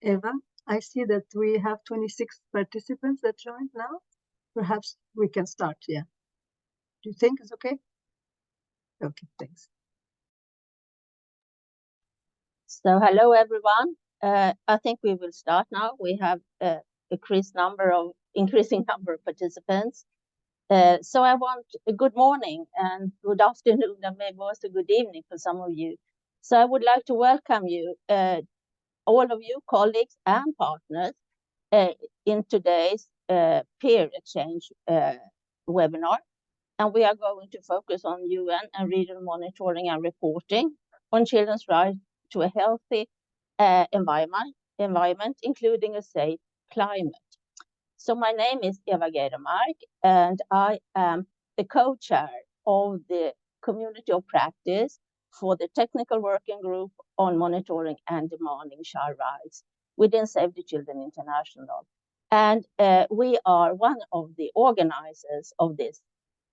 Eva, I see that we have 26 participants that joined now. Perhaps we can start, yeah. Do you think it's okay? Okay, thanks. So hello, everyone. I think we will start now. We have increasing number of participants. So I want a good morning and good afternoon and maybe also good evening for some of you. So I would like to welcome you, all of you, colleagues and partners, in today's peer exchange webinar. And we are going to focus on UN and regional monitoring and reporting on children's right to a healthy environment, including a safe climate. So my name is Eva Geidermark, and I am the co-chair of the Community of Practice for the Technical Working Group on Monitoring and Demanding Child Rights within Save the Children International. And we are one of the organizers of this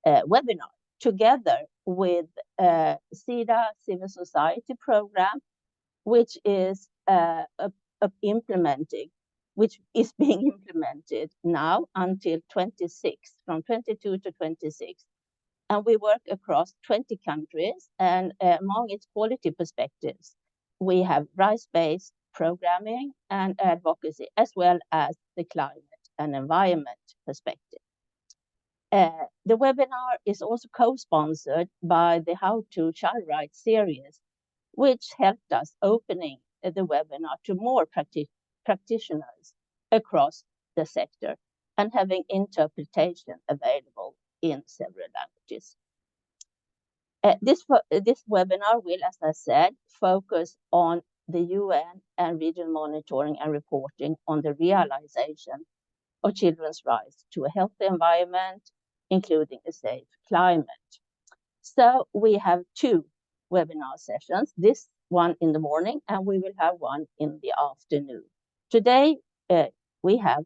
webinar, together with CEDA Civil Society Program, which is which is being implemented now until 26, from 22 to 26. And we work across 20 countries, and among its quality perspectives, we have rights-based programming and advocacy, as well as the climate and environment perspective. The webinar is also co-sponsored by the How to Child Rights series, which helped us opening the webinar to more practitioners across the sector and having interpretation available in several languages. This webinar will, as I said, focus on the UN and regional monitoring and reporting on the realization of children's rights to a healthy environment, including a safe climate. So we have two webinar sessions, this one in the morning, and we will have one in the afternoon. Today, we have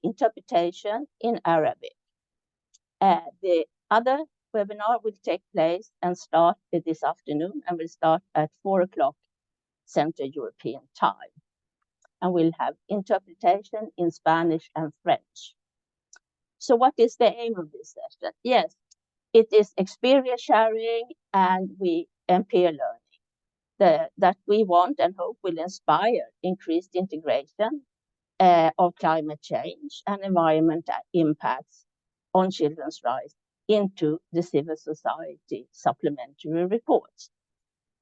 interpretation in Arabic. The other webinar will take place and start this afternoon, and will start at 4 o'clock Central European time. And we'll have interpretation in Spanish and French. So what is the aim of this session? Yes, it is experience sharing and peer learning that we want and hope will inspire increased integration of climate change and environmental impacts on children's rights into the civil society supplementary reports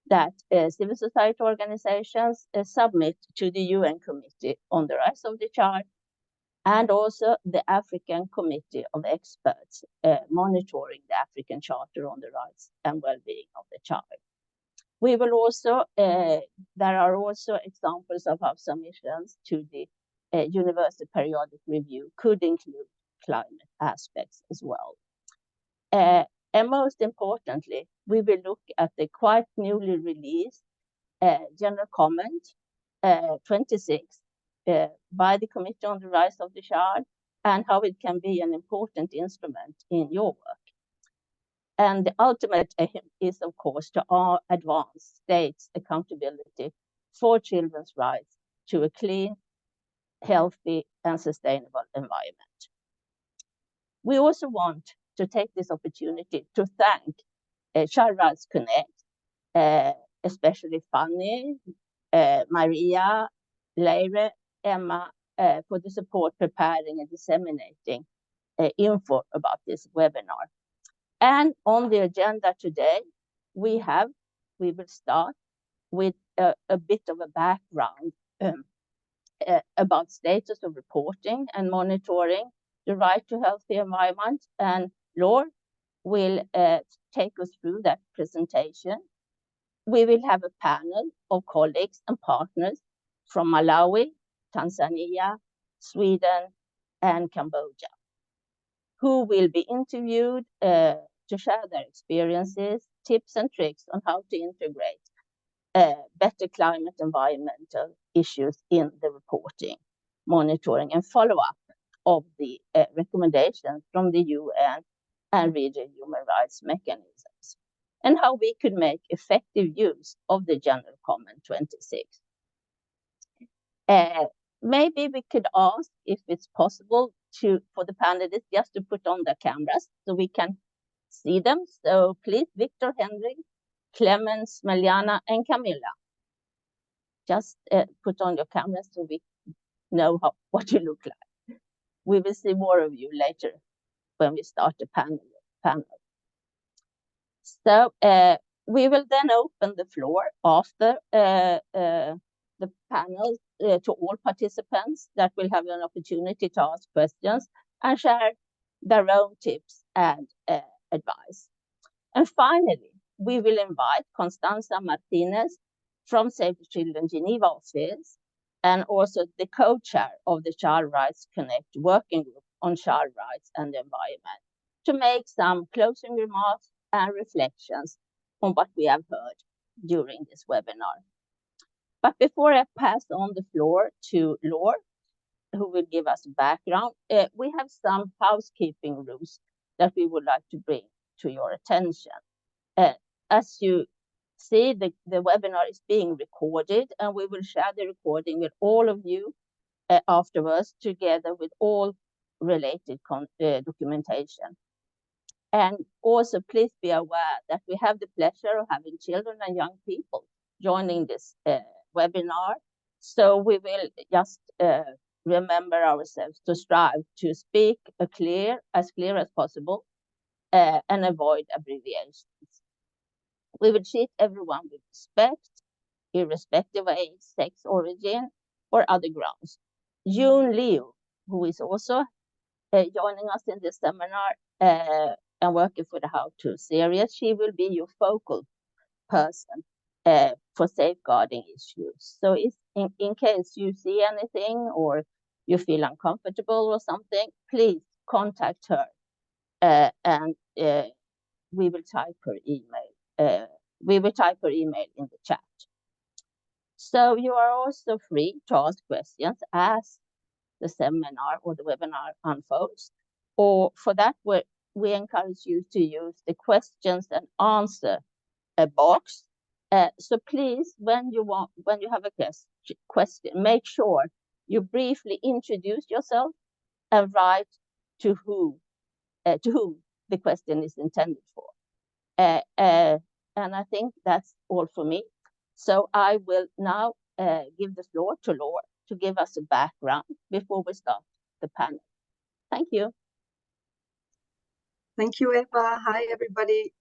that civil society organizations submit to the UN Committee on the Rights of the Child, and also the African Committee of Experts monitoring the African Charter on the Rights and Well-being of the Child. We will also, there are also examples of how submissions to the Universal Periodic Review could include climate aspects as well. And most importantly, we will look at the quite newly released General Comment 26 by the Committee on the Rights of the Child, and how it can be an important instrument in your work. And the ultimate aim is, of course, to advance states' accountability for children's rights to a clean, healthy, and sustainable environment. We also want to take this opportunity to thank Child Rights Connect, especially Fanny, Maria, Leire, Emma, for the support preparing and disseminating info about this webinar. And on the agenda today, we will start with a bit of a background about status of reporting and monitoring the right to healthy environment. And Laure will take us through that presentation. We will have a panel of colleagues and partners from Malawi, Tanzania, Sweden, and Cambodia, who will be interviewed to share their experiences, tips and tricks on how to integrate better climate environmental issues in the reporting, monitoring, and follow-up of the recommendations from the UN and regional human rights mechanisms, and how we could make effective use of the General Comment 26. Maybe we could ask if it's possible for the panelists just to put on their cameras so we can see them. So please, Victor, Henrik, Clemens, Meliana, and Camilla, just put on your cameras so we know what you look like. We will see more of you later when we start the panel. So we will then open the floor after the panel to all participants that will have an opportunity to ask questions and share their own tips and advice. And finally, we will invite Constanza Martinez from Save the Children Geneva office and also the co-chair of the Child Rights Connect working group on child rights and the environment to make some closing remarks and reflections on what we have heard during this webinar. But before I pass on the floor to Laure, who will give us background, we have some housekeeping rules that we would like to bring to your attention. As you see, the webinar is being recorded, and we will share the recording with all of you afterwards, together with all related documentation. And also, please be aware that we have the pleasure of having children and young people joining this webinar. So we will just remember ourselves to strive to speak as clear as possible and avoid abbreviations. We will treat everyone with respect, irrespective of age, sex, origin, or other grounds. June Liu, who is also joining us in this seminar and working for the How To series, she will be your focal person for safeguarding issues. So if in case you see anything or you feel uncomfortable or something, please contact her and we will type her email. We will type her email in the chat. So you are also free to ask questions as the seminar or the webinar unfolds, or for that we encourage you to use the questions and answer box. So please, when you have a question, make sure you briefly introduce yourself and write to whom the question is intended for. And I think that's all for me. So I will now give the floor to Laure to give us a background before we start the panel. Thank you. Thank you, Eva. Hi, everybody.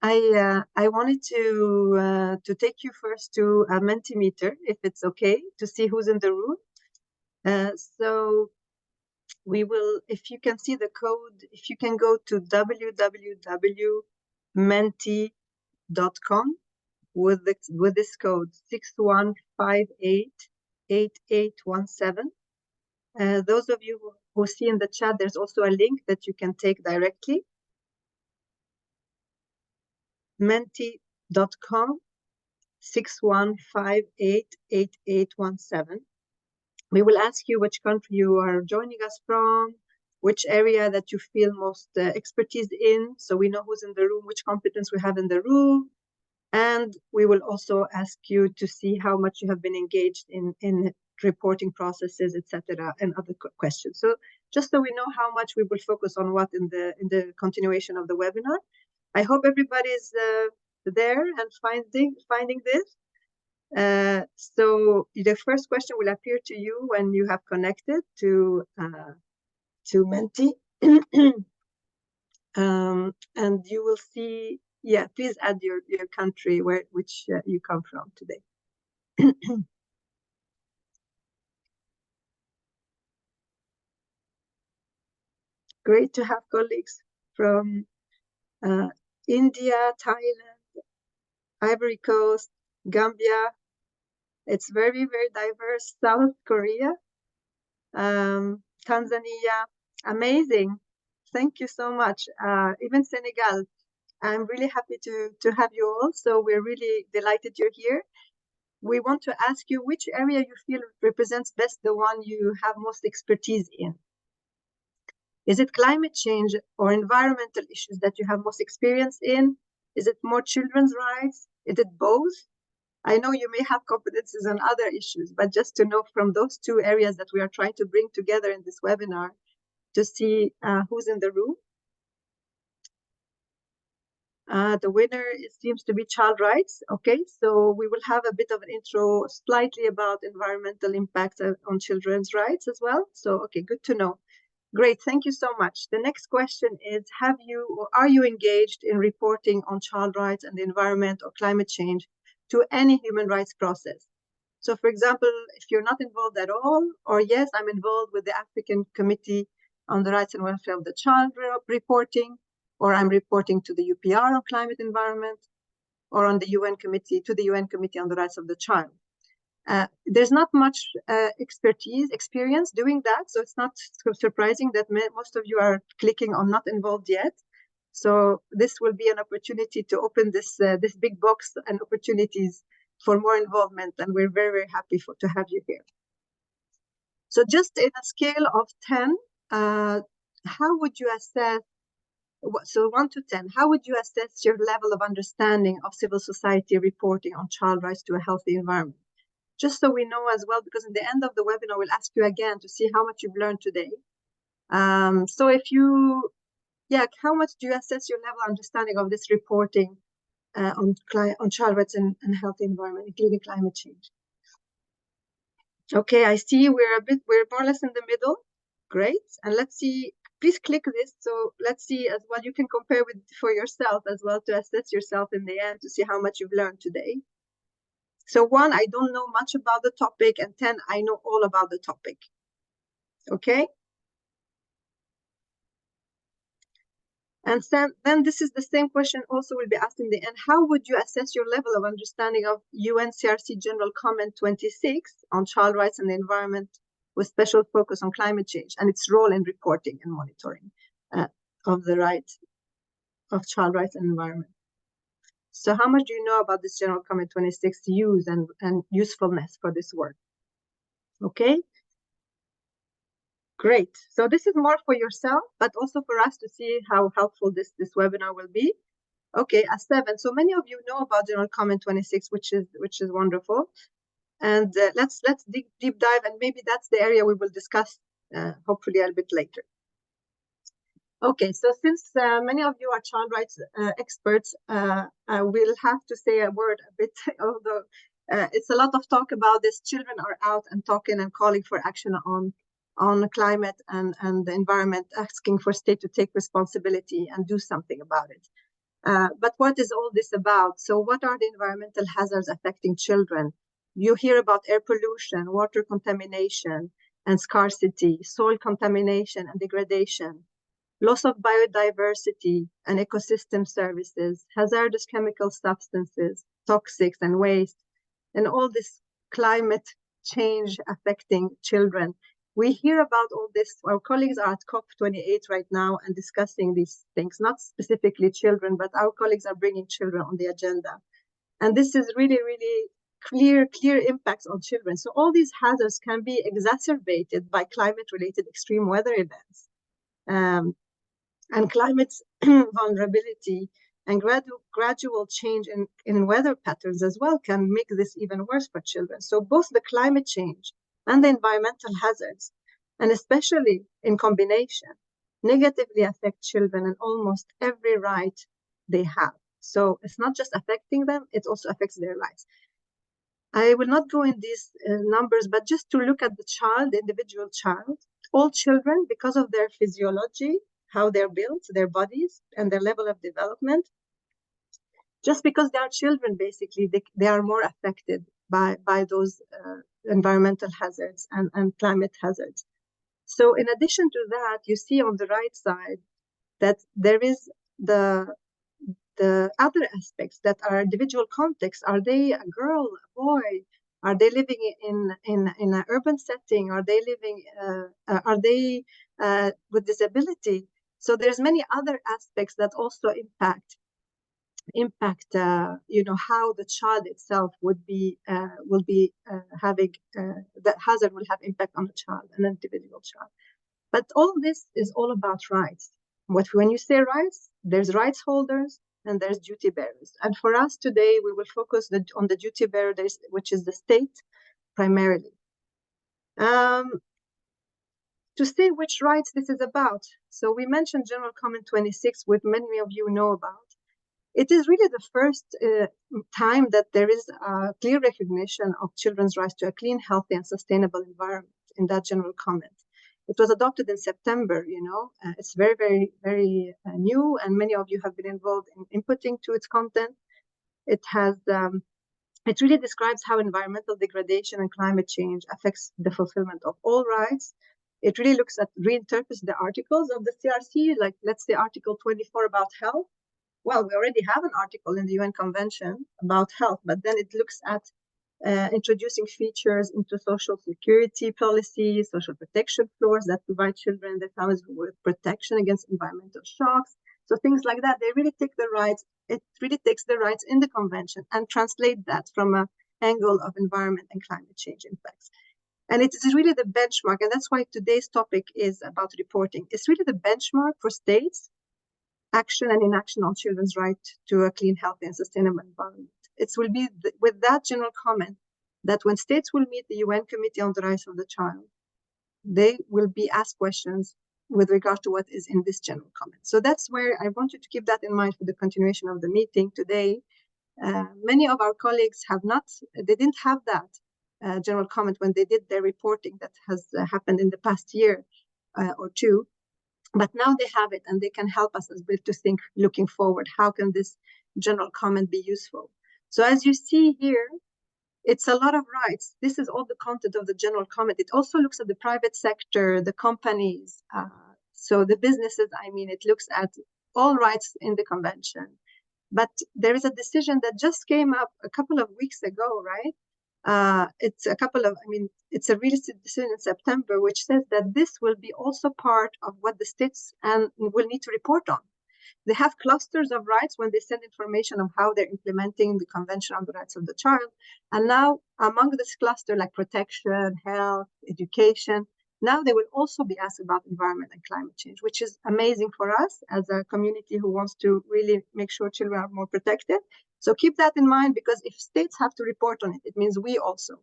I wanted to take you first to a Mentimeter, if it's okay, to see who's in the room. So we will, if you can see the code, if you can go to www.menti.com with this code 61588817. Those of you who see in the chat, there's also a link that you can take directly. Menti.com 61588817. We will ask you which country you are joining us from, which area that you feel most expertise in, so we know who's in the room, which competence we have in the room. And we will also ask you to see how much you have been engaged in reporting processes, etc., and other questions. So just so we know how much we will focus on what in the continuation of the webinar. I hope everybody's there and finding this. So the first question will appear to you when you have connected to Menti. And you will see, yeah, please add your country which you come from today. Great to have colleagues from India, Thailand, Ivory Coast, Gambia. It's very, very diverse. South Korea, Tanzania, amazing. Thank you so much. Even Senegal. I'm really happy to have you all. So we're really delighted you're here. We want to ask you which area you feel represents best the one you have most expertise in. Is it climate change or environmental issues that you have most experience in? Is it more children's rights? Is it both? I know you may have competencies on other issues, but just to know from those two areas that we are trying to bring together in this webinar to see who's in the room. The winner seems to be child rights. Okay, so we will have a bit of an intro slightly about environmental impacts on children's rights as well. So, okay, good to know. Great, thank you so much. The next question is, have you or are you engaged in reporting on child rights and the environment or climate change to any human rights process? So for example, if you're not involved at all, or yes, I'm involved with the African Committee on the Rights and Welfare of the Child reporting, or I'm reporting to the UPR on climate environment, or on the UN Committee, to the UN Committee on the Rights of the Child. There's not much experience doing that, so it's not surprising that most of you are clicking on not involved yet. So this will be an opportunity to open this big box and opportunities for more involvement, and we're very, very happy to have you here. So just in a scale of 10, how would you assess, so 1 to 10, how would you assess your level of understanding of civil society reporting on child rights to a healthy environment? Just so we know as well, because at the end of the webinar, we'll ask you again to see how much you've learned today. So if you, how much do you assess your level of understanding of this reporting on child rights and healthy environment, including climate change? Okay, I see we're more or less in the middle. Great, and let's see, please click this. So let's see as well, you can compare for yourself as well to assess yourself in the end to see how much you've learned today. So 1, I don't know much about the topic, and 10, I know all about the topic. Okay? And then this is the same question also will be asked in the end. How would you assess your level of understanding of UNCRC General Comment 26 on child rights and the environment with special focus on climate change and its role in reporting and monitoring of the rights of child rights and environment? So how much do you know about this General Comment 26 use and usefulness for this work? Okay, great. So this is more for yourself, but also for us to see how helpful this webinar will be. Okay, a 7. So many of you know about General Comment 26, which is wonderful. And let's deep dive, and maybe that's the area we will discuss hopefully a bit later. Okay, so since many of you are child rights experts, I will have to say a word a bit, although it's a lot of talk about this. Children are out and talking and calling for action on climate and the environment, asking for state to take responsibility and do something about it. But what is all this about? So what are the environmental hazards affecting children? You hear about air pollution, water contamination and scarcity, soil contamination and degradation, loss of biodiversity and ecosystem services, hazardous chemical substances, toxics and waste, and all this climate change affecting children. We hear about all this. Our colleagues are at COP28 right now and discussing these things, not specifically children, but our colleagues are bringing children on the agenda. And this is really, really clear impacts on children. So all these hazards can be exacerbated by climate-related extreme weather events. And climate vulnerability and gradual change in weather patterns as well can make this even worse for children. So both the climate change and the environmental hazards, and especially in combination, negatively affect children in almost every right they have. So it's not just affecting them, it also affects their lives. I will not go in these numbers, but just to look at the child, the individual child, all children, because of their physiology, how they're built, their bodies, and their level of development, just because they are children, basically, they are more affected by those environmental hazards and climate hazards. So in addition to that, you see on the right side that there is the other aspects that are individual contexts. Are they a girl, a boy? Are they living in an urban setting? Are they living, are they with disability? So there's many other aspects that also impact how the child itself will be having that hazard will have impact on the child, an individual child. But all this is all about rights. When you say rights, there's rights holders and there's duty bearers. And for us today, we will focus on the duty bearer, which is the state primarily. To see which rights this is about. So we mentioned General Comment 26, which many of you know about. It is really the first time that there is a clear recognition of children's rights to a clean, healthy, and sustainable environment in that General Comment. It was adopted in September, it's very, very, very new, and many of you have been involved in inputting to its content. It really describes how environmental degradation and climate change affects the fulfillment of all rights. It really reinterprets the articles of the CRC, like let's say Article 24 about health. Well, we already have an article in the UN Convention about health, but then it looks at introducing features into social security policies, social protection floors that provide children and their families with protection against environmental shocks. So things like that, they really take the rights. It really takes the rights in the convention and translate that from an angle of environment and climate change impacts. And it is really the benchmark, and that's why today's topic is about reporting. It's really the benchmark for states' action and inaction on children's right to a clean, healthy, and sustainable environment. It will be with that general comment that when states will meet the UN Committee on the Rights of the Child, they will be asked questions with regard to what is in this general comment. So that's where I want you to keep that in mind for the continuation of the meeting today. Many of our colleagues they didn't have that general comment when they did their reporting that has happened in the past year or two. But now they have it, and they can help us as well to think looking forward, how can this general comment be useful? So as you see here, it's a lot of rights. This is all the content of the general comment. It also looks at the private sector, the companies, so the businesses, it looks at all rights in the convention. But there is a decision that just came up a couple of weeks ago, right? It's a recent decision in September, which says that this will be also part of what the states will need to report on. They have clusters of rights when they send information on how they're implementing the Convention on the Rights of the Child. And now among this cluster, like protection, health, education, now they will also be asked about environment and climate change, which is amazing for us as a community who wants to really make sure children are more protected. So keep that in mind, because if states have to report on it, it means we also.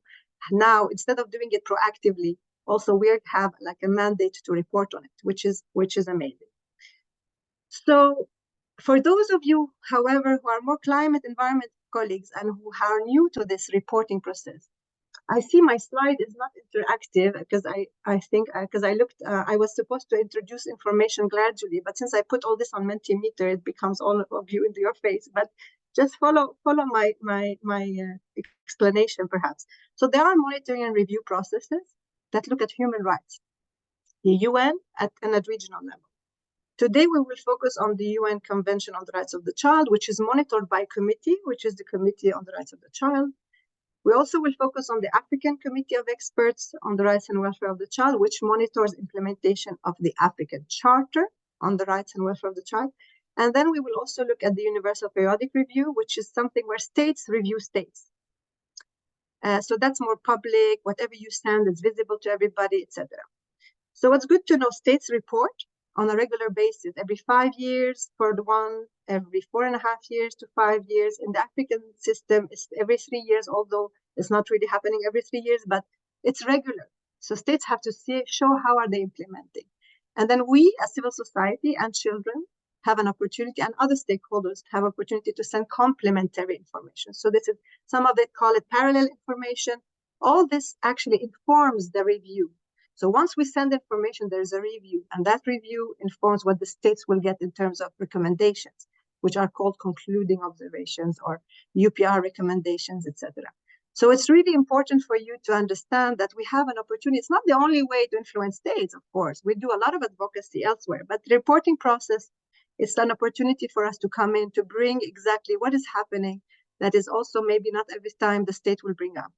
Now, instead of doing it proactively, also we have like a mandate to report on it, which is amazing. So for those of you, however, who are more climate environment colleagues and who are new to this reporting process, I see my slide is not interactive because I was supposed to introduce information gradually, but since I put all this on Mentimeter, it becomes all of you into your face. But just follow my explanation, perhaps. So there are monitoring and review processes that look at human rights, the UN and at regional level. Today, we will focus on the UN Convention on the Rights of the Child, which is monitored by a committee, which is the Committee on the Rights of the Child. We also will focus on the African Committee of Experts on the Rights and Welfare of the Child, which monitors implementation of the African Charter on the Rights and Welfare of the Child. And then we will also look at the Universal Periodic Review, which is something where states review states. So that's more public, whatever you send is visible to everybody, etc. So what's good to know, states report on a regular basis, every 5 years for the one, every 4.5 years to 5 years. In the African system, it's every 3 years, although it's not really happening every 3 years, but it's regular. So states have to show how are they implementing. And then we, as civil society and children, have an opportunity, and other stakeholders have opportunity to send complementary information. So this is, some of it call it parallel information. All this actually informs the review. So once we send information, there's a review, and that review informs what the states will get in terms of recommendations, which are called concluding observations or UPR recommendations, etc. So it's really important for you to understand that we have an opportunity. It's not the only way to influence states, of course. We do a lot of advocacy elsewhere, but the reporting process is an opportunity for us to come in to bring exactly what is happening. That is also maybe not every time the state will bring up.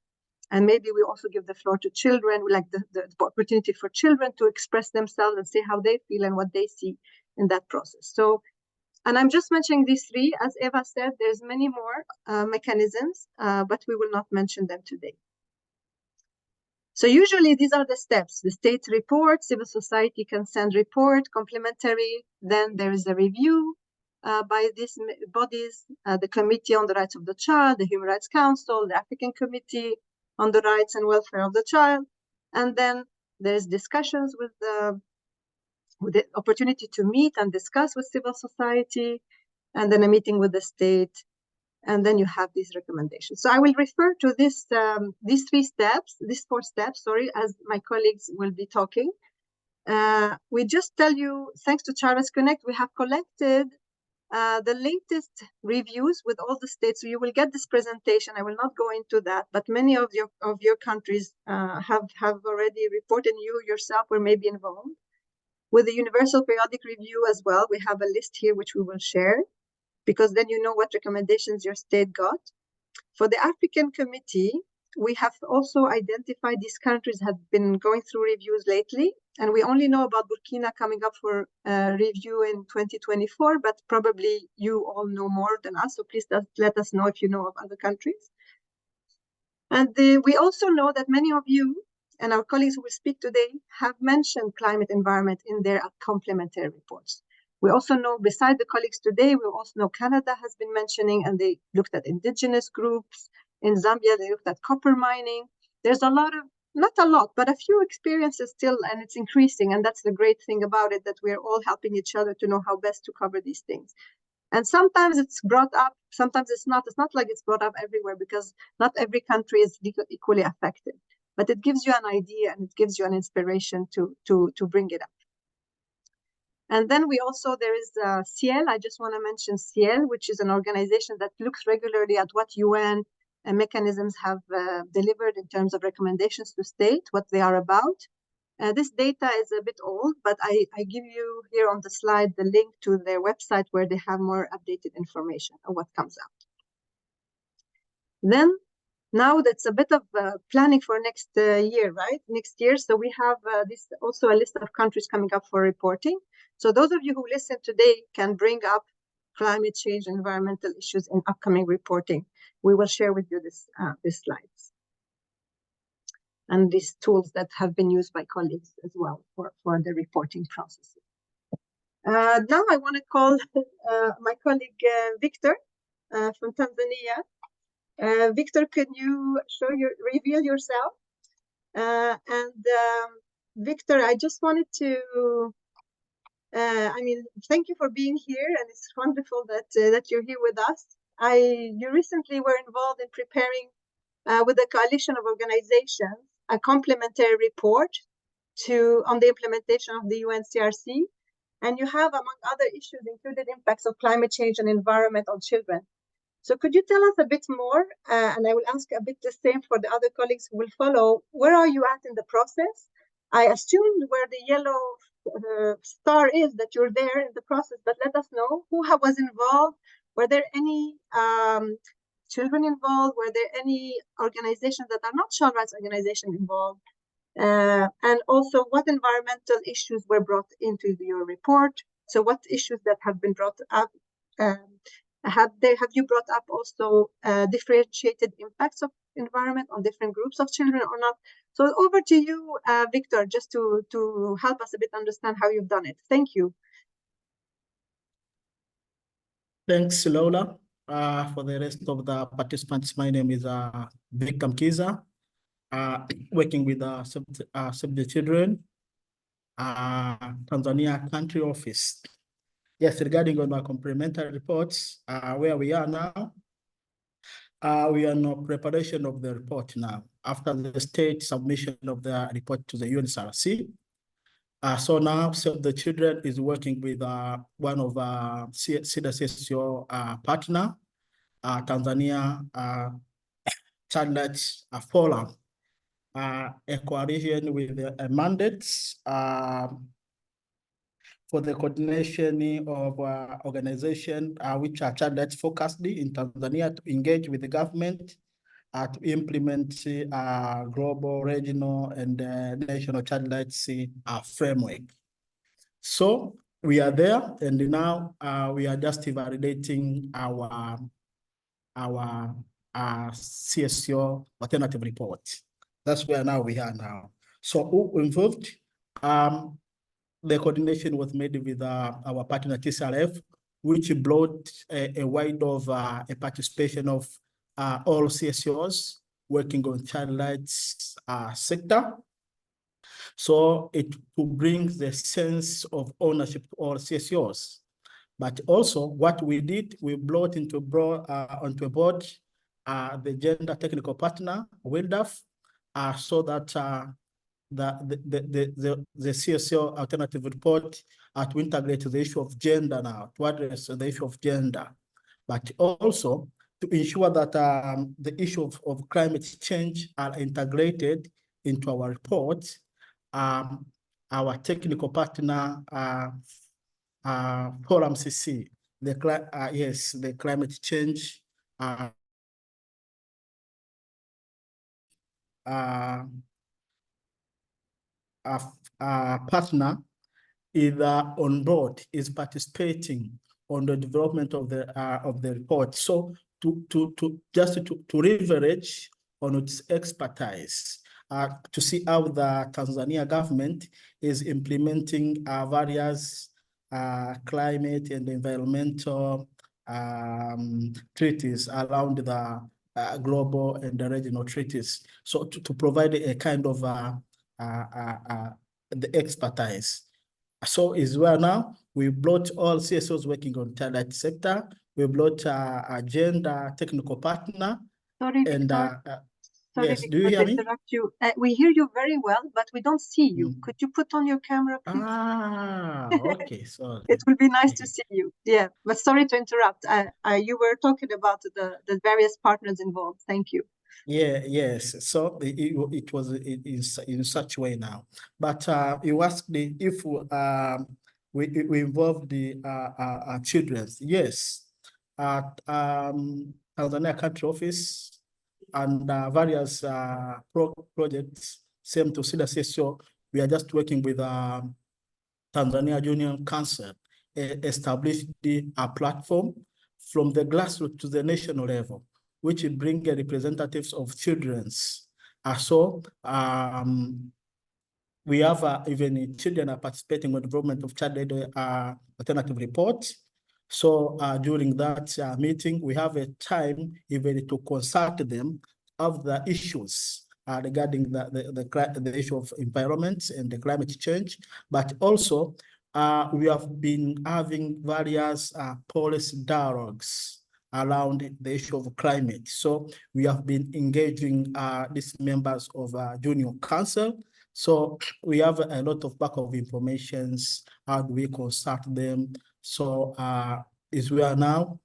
And maybe we also give the floor to children, like the opportunity for children to express themselves and say how they feel and what they see in that process. So, and I'm just mentioning these three. As Eva said, there's many more mechanisms, but we will not mention them today. So usually these are the steps. The state report, civil society can send report, complementary, then there is a review, by these bodies, the Committee on the Rights of the Child, the Human Rights Council, the African Committee on the Rights and Welfare of the Child. And then there's discussions with the opportunity to meet and discuss with civil society, and then a meeting with the state. And then you have these recommendations. So I will refer to this, these four steps, as my colleagues will be talking. We just tell you, thanks to Child Rights Connect, we have collected the latest reviews with all the states. So you will get this presentation. I will not go into that, but many of your countries have already reported. You yourself were maybe involved. With the Universal Periodic Review as well, we have a list here which we will share, because then you know what recommendations your state got. For the African Committee, we have also identified these countries have been going through reviews lately, and we only know about Burkina coming up for review in 2024, but probably you all know more than us, so please let us know if you know of other countries. And we also know that many of you and our colleagues who will speak today have mentioned climate environment in their complementary reports. We also know, beside the colleagues today, we also know Canada has been mentioning, and they looked at indigenous groups. In Zambia, they looked at copper mining. There's a lot of, not a lot, but a few experiences still, and it's increasing. And that's the great thing about it, that we're all helping each other to know how best to cover these things. And sometimes it's brought up, sometimes it's not. It's not like it's brought up everywhere, because not every country is equally affected. But it gives you an idea, and it gives you an inspiration to bring it up. And then we also, there is CIEL. I just want to mention CIEL, which is an organization that looks regularly at what UN mechanisms have delivered in terms of recommendations to state, what they are about. This data is a bit old, but I give you here on the slide the link to their website where they have more updated information on what comes out. Then, now that's a bit of planning for next year, right? Next year. So we have this also a list of countries coming up for reporting. So those of you who listen today can bring up climate change and environmental issues in upcoming reporting. We will share with you these slides and these tools that have been used by colleagues as well for the reporting process. Now I want to call my colleague Victor from Tanzania. Victor, can you reveal yourself? Victor, I just wanted to, thank you for being here, and it's wonderful that you're here with us. You recently were involved in preparing with a coalition of organizations a complementary report on the implementation of the UNCRC, and you have, among other issues, included impacts of climate change and environment on children. So could you tell us a bit more, and I will ask a bit the same for the other colleagues who will follow, where are you at in the process? I assumed where the yellow star is that you're there in the process, but let us know who was involved. Were there any children involved? Were there any organizations that are not child rights organizations involved? And also, what environmental issues were brought into your report? So what issues that have been brought up? Have you brought up also differentiated impacts of environment on different groups of children or not? So over to you, Victor, just to help us a bit understand how you've done it. Thank you. Thanks, Lola. For the rest of the participants, my name is Victor Mkiza, working with Save the Children, Tanzania country office. Yes, regarding on our complementary reports, where we are now, we are in preparation of the report now, after the state submission of the report to the UNCRC. So now Save the Children is working with one of our CSO partner, Tanzania Child Rights Forum, a coalition with a mandate for the coordination of organizations which are child rights focused in Tanzania to engage with the government to implement global, regional, and national child rights framework. So we are there, and now we are just validating our CSO alternative report. That's where now we are now. So who involved? The coordination was made with our partner TCRF, which brought a wide of a participation of all CSOs working on child rights sector. So it will bring the sense of ownership to all CSOs. But also what we did, we brought onto a board the gender technical partner, WILDAF, so that the CSO alternative report to integrate the issue of gender now, to address the issue of gender, but also to ensure that the issue of climate change are integrated into our report. Our technical partner, Forum CC, the climate change partner is on board, is participating on the development of the report. So to leverage on its expertise, to see how the Tanzania government is implementing various climate and environmental treaties around the global and the regional treaties. So to provide a kind of the expertise. So is where now we brought all CSOs working on child sector. We brought a gender technical partner. Sorry, and sorry, yes, do you hear me? Interrupt you. We hear you very well, but we don't see you. Could you put on your camera, please? Okay, sorry. It will be nice to see you. Yeah, but sorry to interrupt. You were talking about the various partners involved. Thank you. Yeah, yes. So it was in such way now. But you asked me if we involve the children. Yes, at Tanzania Country Office and various projects, same to CSO, we are just working with Tanzania Union Council, established a platform from the grassroots to the national level, which will bring representatives of children's. We have even children are participating in the development of child alternative reports. So during that meeting, we have a time even to consult them of the issues regarding the issue of environment and the climate change, but also we have been having various policy dialogues around the issue of climate. So we have been engaging these members of Junior Council. So we have a lot of back of informations. How do we consult them? So is we are now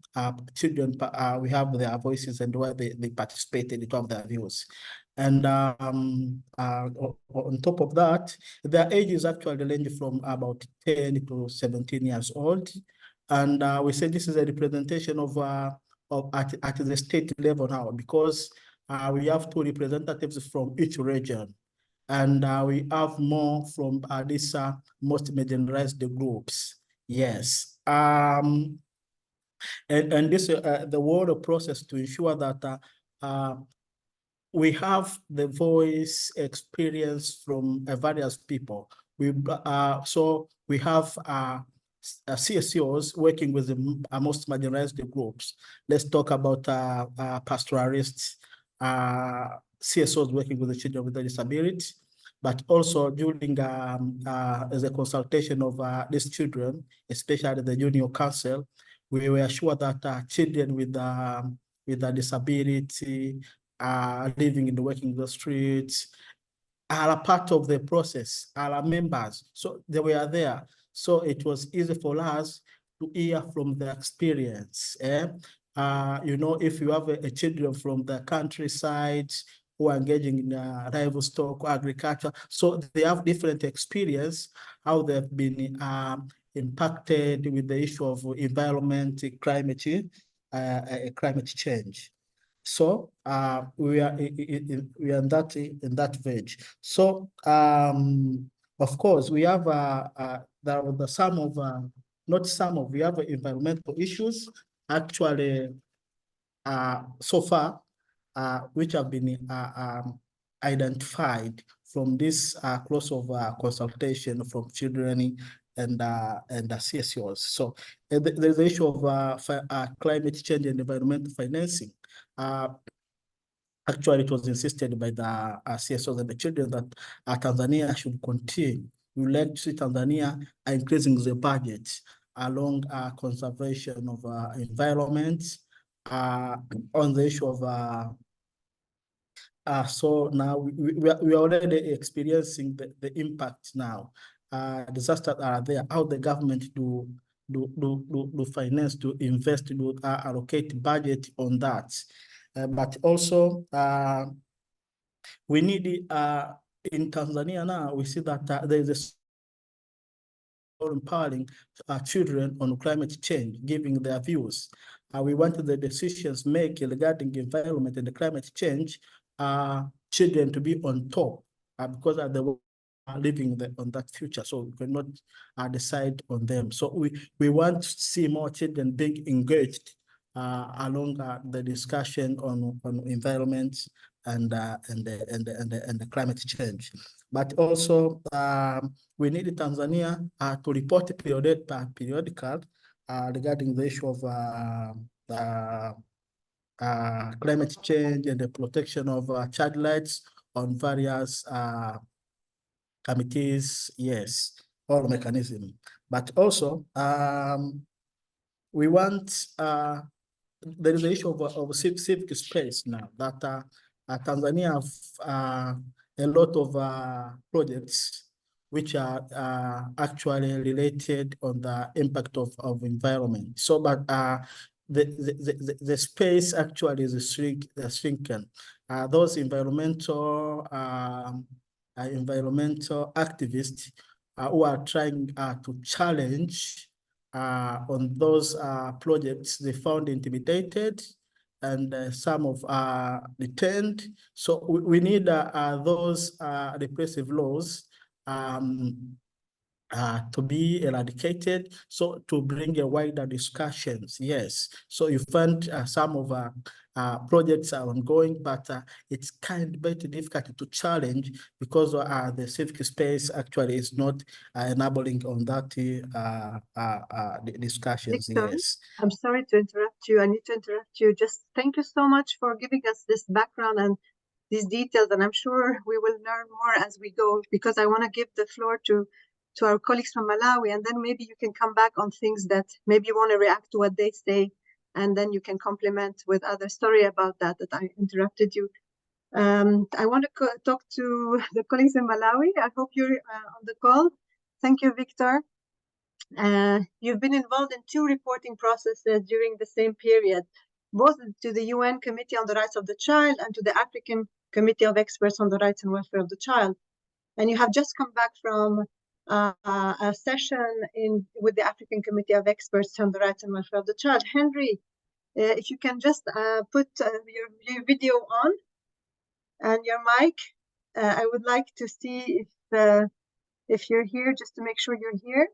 children, we have their voices and where they participated to have their views. And on top of that, their ages actually range from about 10 to 17 years old. And we say this is a representation of at the state level now, because we have 2 representatives from each region. And we have more from these most marginalized groups. Yes. And this the whole process to ensure that we have the voice experience from various people. So we have CSOs working with the most marginalized groups. Let's talk about pastoralists, CSOs working with the children with disability, but also during as a consultation of these children, especially the Junior Council, we were sure that children with a disability, living in the working the streets, are a part of the process, are members. So they were there. So it was easy for us to hear from their experience. You know, if you have a children from the countryside who are engaging in livestock, agriculture, so they have different experience, how they've been impacted with the issue of environment, climate change. So we are in that verge. So of course we have we have environmental issues actually so far which have been identified from this crossover consultation from children and CSOs. So there's the issue of climate change and environmental financing. Actually, it was insisted by the CSOs and the children that Tanzania should continue. We would like to see Tanzania increasing the budget along conservation of environment, on the issue of so now we are already experiencing the impact now. Disasters are there. How the government do finance, to invest, to allocate budget on that. But also we need in Tanzania now, we see that there is a empowering children on climate change, giving their views. We want the decisions made regarding environment and the climate change, children to be on top, because they are living on that future. So we cannot decide on them. So we want to see more children being engaged along the discussion on environment and the climate change. But also we need Tanzania to report periodical regarding the issue of climate change and the protection of child rights on various committees, yes, or mechanism. But also we want there is the issue of civic space now that Tanzania have a lot of projects which are actually related on the impact of environment. So, but the space actually is shrinking. Those environmental activists who are trying to challenge on those projects, they found intimidated, and some of detained. So we need those repressive laws to be eradicated, so to bring a wider discussions. Yes, so you find some of projects are ongoing, but it's kind of very difficult to challenge because the civic space actually is not enabling on that discussions. Victor, yes. I'm sorry to interrupt you. I need to interrupt you. Just thank you so much for giving us this background and these details. And I'm sure we will learn more as we go, because I want to give the floor to our colleagues from Malawi, and then maybe you can come back on things that maybe you want to react to what they say, and then you can complement with other story about that I interrupted you. I want to talk to the colleagues in Malawi. I hope you're on the call. Thank you, Victor. You've been involved in 2 reporting processes during the same period, both to the UN Committee on the Rights of the Child and to the African Committee of Experts on the Rights and Welfare of the Child. And you have just come back from a session with the African Committee of Experts on the Rights and Welfare of the Child. Henry, if you can just put your video on and your mic. I would like to see if you're here, just to make sure you're here.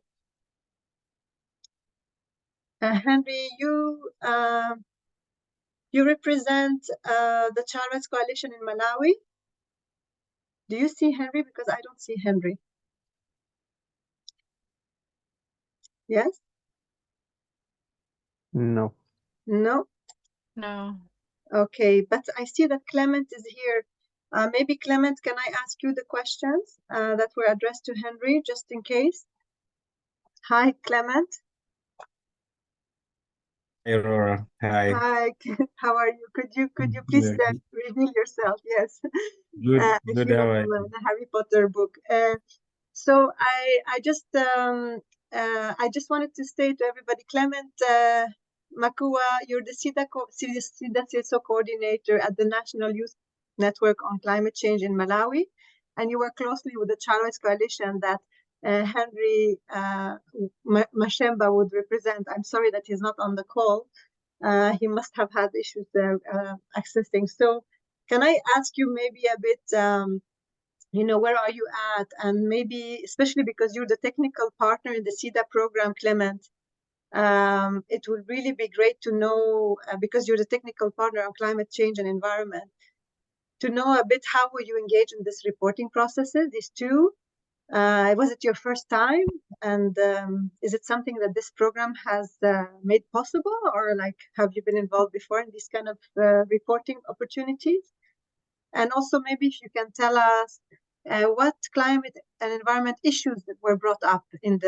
Henry, you represent the Child Rights Coalition in Malawi. Do you see Henry? Because I don't see Henry. Yes? No. No? No. Okay, but I see that Clement is here. Maybe Clement, can I ask you the questions that were addressed to Henry, just in case? Hi, Clement. Hey, Laura. Hi. Hi, how are you? Could you please reveal yourself? Yes. Good. If Good. you How know are you? the Harry Potter book. So I just wanted to say to everybody, Clement Makua, you're the SIDA CSO coordinator at the National Youth Network on Climate Change in Malawi, and you work closely with the Child Rights Coalition that Henry Mashemba would represent. I'm sorry that he's not on the call. He must have had issues there accessing. So can I ask you maybe a bit, where are you at? And maybe, especially because you're the technical partner in the SIDA program, Clement, it would really be great to know, because you're the technical partner on climate change and environment, to know a bit how will you engage in this reporting processes, these 2, Was it your first time? And is it something that this program has made possible, or like have you been involved before in these kind of reporting opportunities? And also maybe if you can tell us what climate and environment issues that were brought up in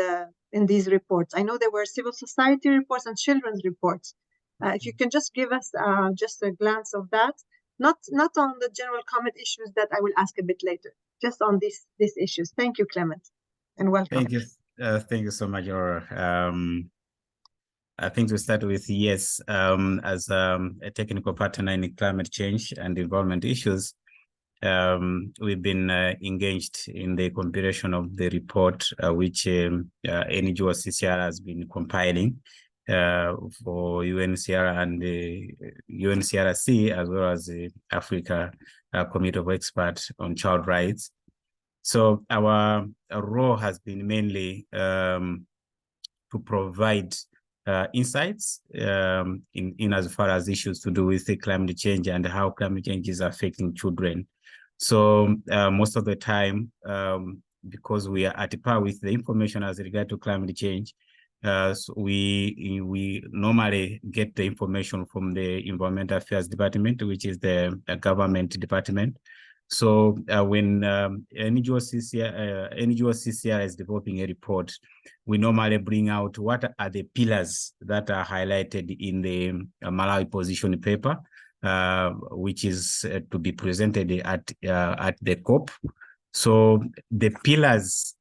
these reports. I know there were civil society reports and children's reports. If you can just give us just a glance of that, not on the general climate issues that I will ask a bit later, just on these issues. Thank you, Clement, and welcome. Thank you. Thank you so much, Aurora. I think to start with, yes, as a technical partner in climate change and environment issues, we've been engaged in the compilation of the report, which NGO CCR has been compiling for UNCR and the UNCRC, as well as the Africa Committee of Experts on Child Rights. So our role has been mainly to provide insights in as far as issues to do with the climate change and how climate change is affecting children. So most of the time, because we are at par with the information as regard to climate change, so we normally get the information from the Environmental Affairs Department, which is the government department. So when NGO CCR is developing a report, we normally bring out what are the pillars that are highlighted in the Malawi position paper, which is to be presented at the COP. So the pillars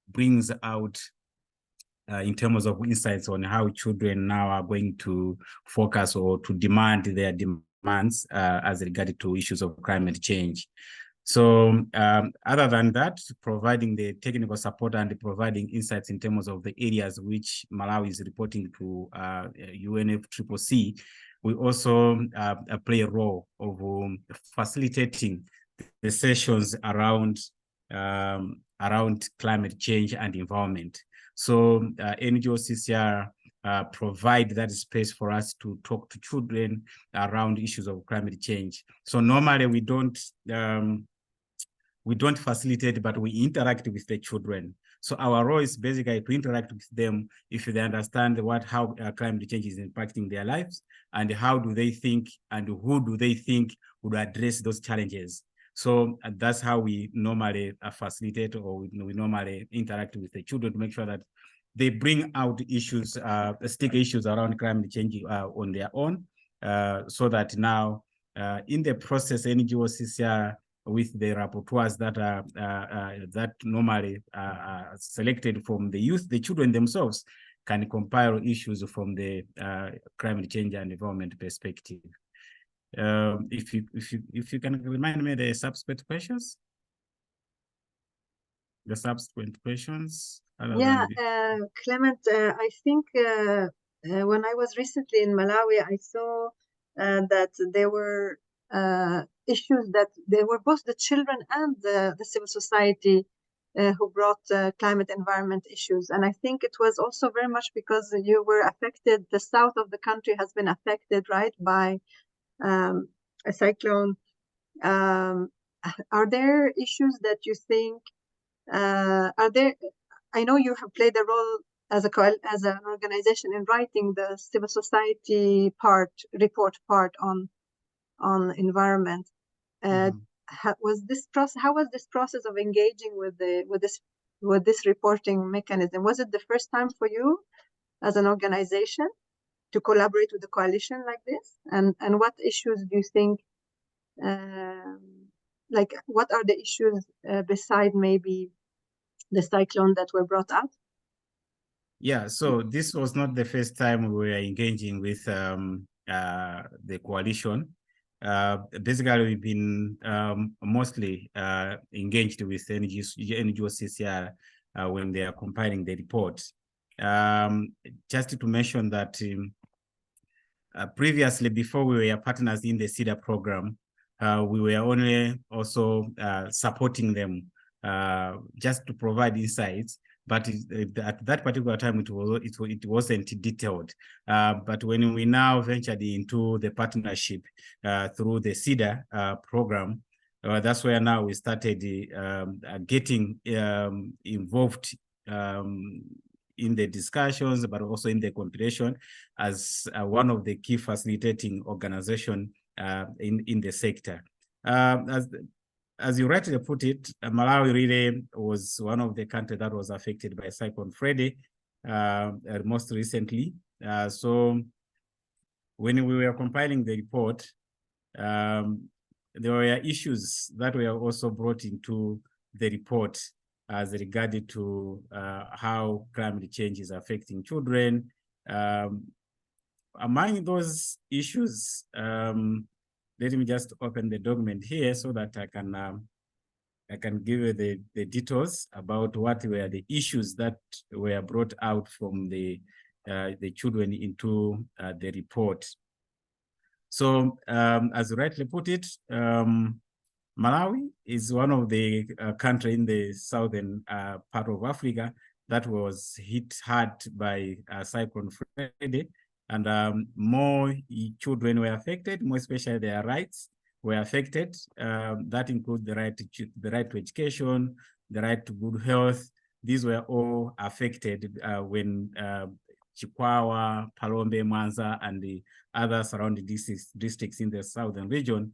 brings out in terms of insights on how children now are going to focus or to demand their demands as regard to issues of climate change. So other than that, providing the technical support and providing insights in terms of the areas which Malawi is reporting to UNFCCC, we also play a role of facilitating the sessions around climate change and environment. So NGO CCR provide that space for us to talk to children around issues of climate change. So normally we don't facilitate, but we interact with the children. So our role is basically to interact with them if they understand how climate change is impacting their lives, and how do they think and who do they think would address those challenges. So that's how we normally facilitate, or we normally interact with the children to make sure that they bring out issues, stick issues around climate change on their own, so that now in the process, NGO CCR with the rapporteurs that are that normally are selected from the youth, the children themselves can compile issues from the climate change and environment perspective. If you can remind me the subsequent questions. The subsequent questions. Yeah, Clement, I think when I was recently in Malawi, I saw that there were issues that there were both the children and the civil society who brought climate environment issues. And I think it was also very much because you were affected, the south of the country has been affected, right, by a cyclone. Are there issues that you think, I know you have played a role as an organization in writing the civil society report part on environment. How was this process of engaging with this reporting mechanism? Was it the first time for you as an organization to collaborate with a coalition like this? And what issues do you think, like what are the issues beside maybe the cyclone that were brought up? Yeah, so this was not the first time we were engaging with the coalition. Basically, we've been mostly engaged with NGO CCR when they are compiling the report. Just to mention that previously, before we were partners in the CEDA program, we were only also supporting them just to provide insights. But at that particular time, it wasn't detailed. But when we now ventured into the partnership through the CEDA program, That's where now we started getting involved in the discussions, but also in the competition as one of the key facilitating organization in the sector. As you rightly put it, Malawi really was one of the countries that was affected by Cyclone Freddy most recently. So when we were compiling the report, there were issues that were also brought into the report as regarded to how climate change is affecting children. Among those issues, let me just open the document here so that I can give you the details about what were the issues that were brought out from the children into the report. So as you rightly put it, Malawi is one of the countries in the southern part of Africa that was hit hard by Cyclone Freddy, and more children were affected, more especially their rights were affected. That includes the right to education, the right to good health. These were all affected when Chikwawa, Palombe, Mwanza, and the other surrounding districts in the southern region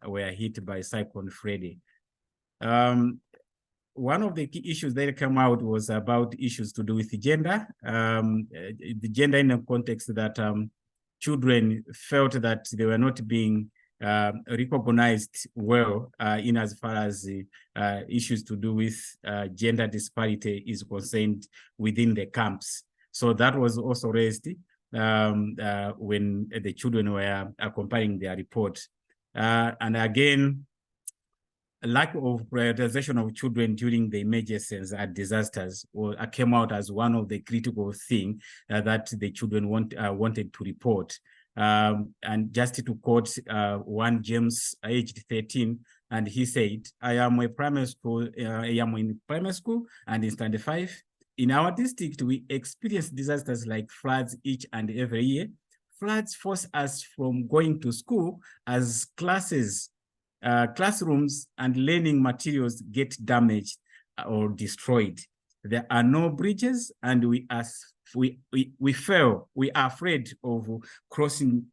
were hit by Cyclone Freddy. One of the key issues that came out was about issues to do with gender. The gender in the context that children felt that they were not being recognized well in as far as issues to do with gender disparity is concerned within the camps. So that was also raised when the children were compiling their report. And again, a lack of prioritization of children during the emergencies and disasters came out as one of the critical things that the children wanted to report. And just to quote one James, aged 13, and he said, I am in primary school and in standard 5. In our district, we experience disasters like floods each and every year. Floods force us from going to school as classrooms and learning materials get damaged or destroyed. There are no bridges, and we are afraid of crossing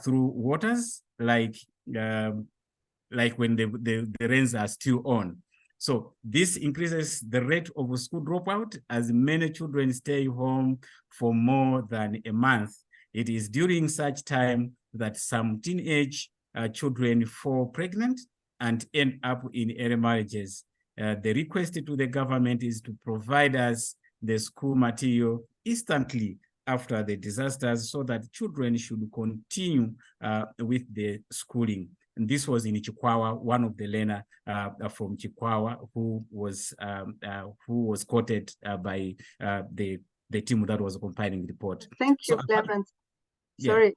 through waters like when the rains are still on. So this increases the rate of school dropout as many children stay home for more than a month. It is during such time that some teenage children fall pregnant and end up in early marriages. The request to the government is to provide us the school material instantly after the disasters so that children should continue with the schooling. And this was in Chikwawa, one of the learners from Chikwawa who was quoted by the team that was compiling the report. Thank you, Clement. Sorry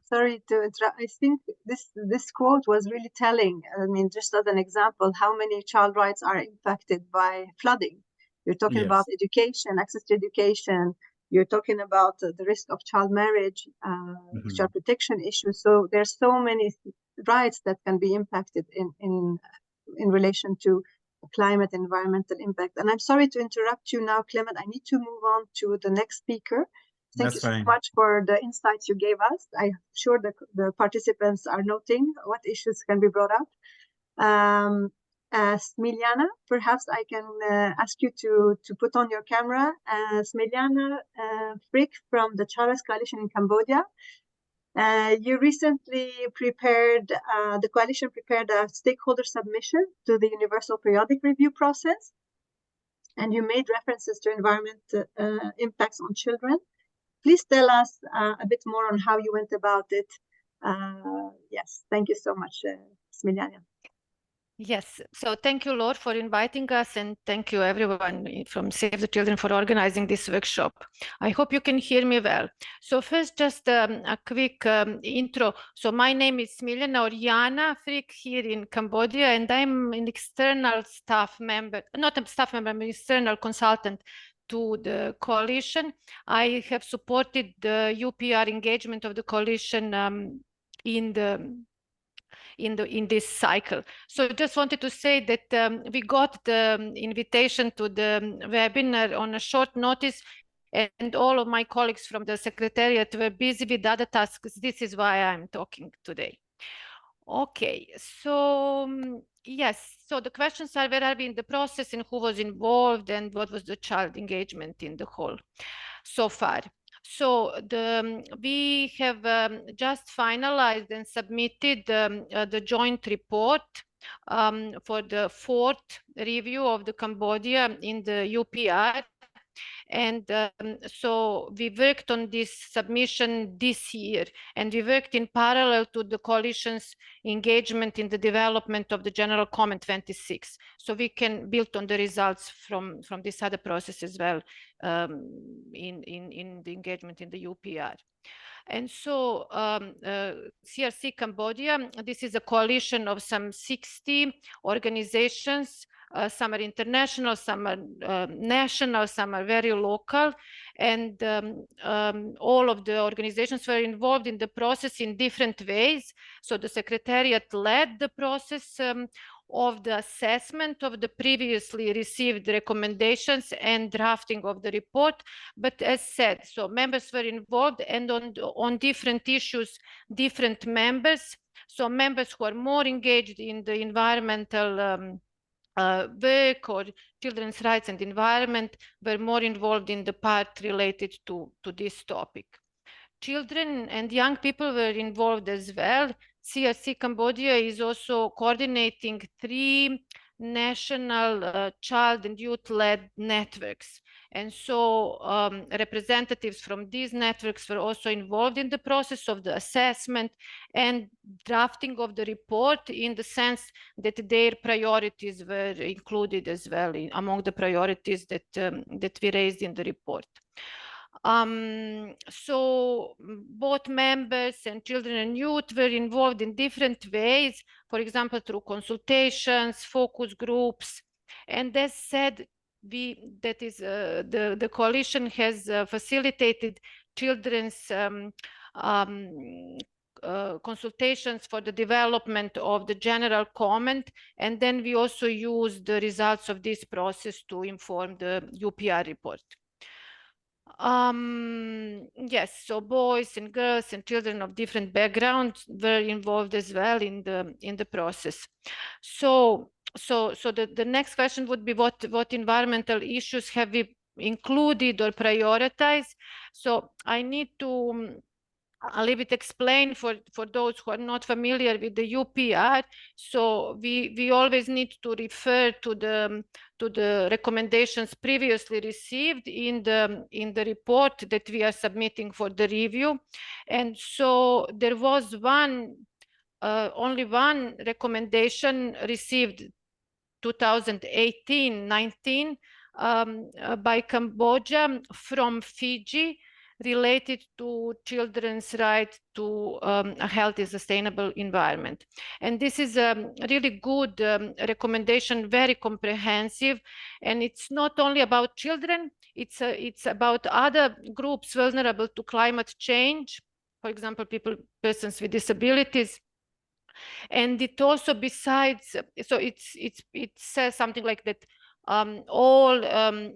to interrupt. I think this quote was really telling. I mean, just as an example, how many child rights are impacted by flooding. You're talking about education, access to education. You're talking about the risk of child marriage, child protection issues. So there's so many rights that can be impacted in relation to climate environmental impact. And I'm sorry to interrupt you now, Clement. I need to move on to the next speaker. Thank you so much for the insights you gave us. I'm sure the participants are noting what issues can be brought up. Smiljana, perhaps I can ask you to put on your camera. Smiljana Frick from the Child Rights Coalition in Cambodia. You recently prepared, the coalition prepared a stakeholder submission to the Universal Periodic Review process, and you made references to environmental impacts on children. Please tell us a bit more on how you went about it. Yes, thank you so much, Smiljana. Yes, so thank you, Laure, for inviting us, and thank you everyone from Save the Children for organizing this workshop. I hope you can hear me well. So first, just a quick intro. So my name is Smiljana Orjana Frick here in Cambodia, and I'm an external staff member, not a staff member, I'm an external consultant to the coalition. I have supported the UPR engagement of the coalition in the in this cycle. So I just wanted to say that we got the invitation to the webinar on a short notice, and all of my colleagues from the Secretariat were busy with other tasks. This is why I'm talking today. Okay, so yes, so the questions are where are we in the process and who was involved and what was the child engagement in the whole so far. So we have just finalized and submitted the joint report for the 4th review of the Cambodia in the UPR. And so we worked on this submission this year, and we worked in parallel to the coalition's engagement in the development of the General Comment 26. So we can build on the results from this other process as well in the engagement in the UPR. And so CRC Cambodia, this is a coalition of some 60 organizations. Some are international, some are national, some are very local. And all of the organizations were involved in the process in different ways. So the Secretariat led the process of the assessment of the previously received recommendations and drafting of the report. But as said, so members were involved, and on different issues, different members. So members who are more engaged in the environmental work or children's rights and environment were more involved in the part related to this topic. Children and young people were involved as well. CRC Cambodia is also coordinating 3 national child and youth-led networks. And so representatives from these networks were also involved in the process of the assessment and drafting of the report, in the sense that their priorities were included as well among the priorities that we raised in the report. So both members and children and youth were involved in different ways, for example, through consultations, focus groups. And as said, the coalition has facilitated children's consultations for the development of the general comment, and then we also use the results of this process to inform the UPR report. Yes, so boys and girls and children of different backgrounds were involved as well in the process. So the next question would be what environmental issues have we included or prioritized? So I need to a little bit explain for those who are not familiar with the UPR. So we always need to refer to the recommendations previously received in the report that we are submitting for the review. And so there was only one recommendation received 2018-19 by Cambodia from Fiji, related to children's right to a healthy, sustainable environment. And this is a really good recommendation, very comprehensive. And it's not only about children, it's about other groups vulnerable to climate change, for example, persons with disabilities. And it also, besides, so it says something like that, all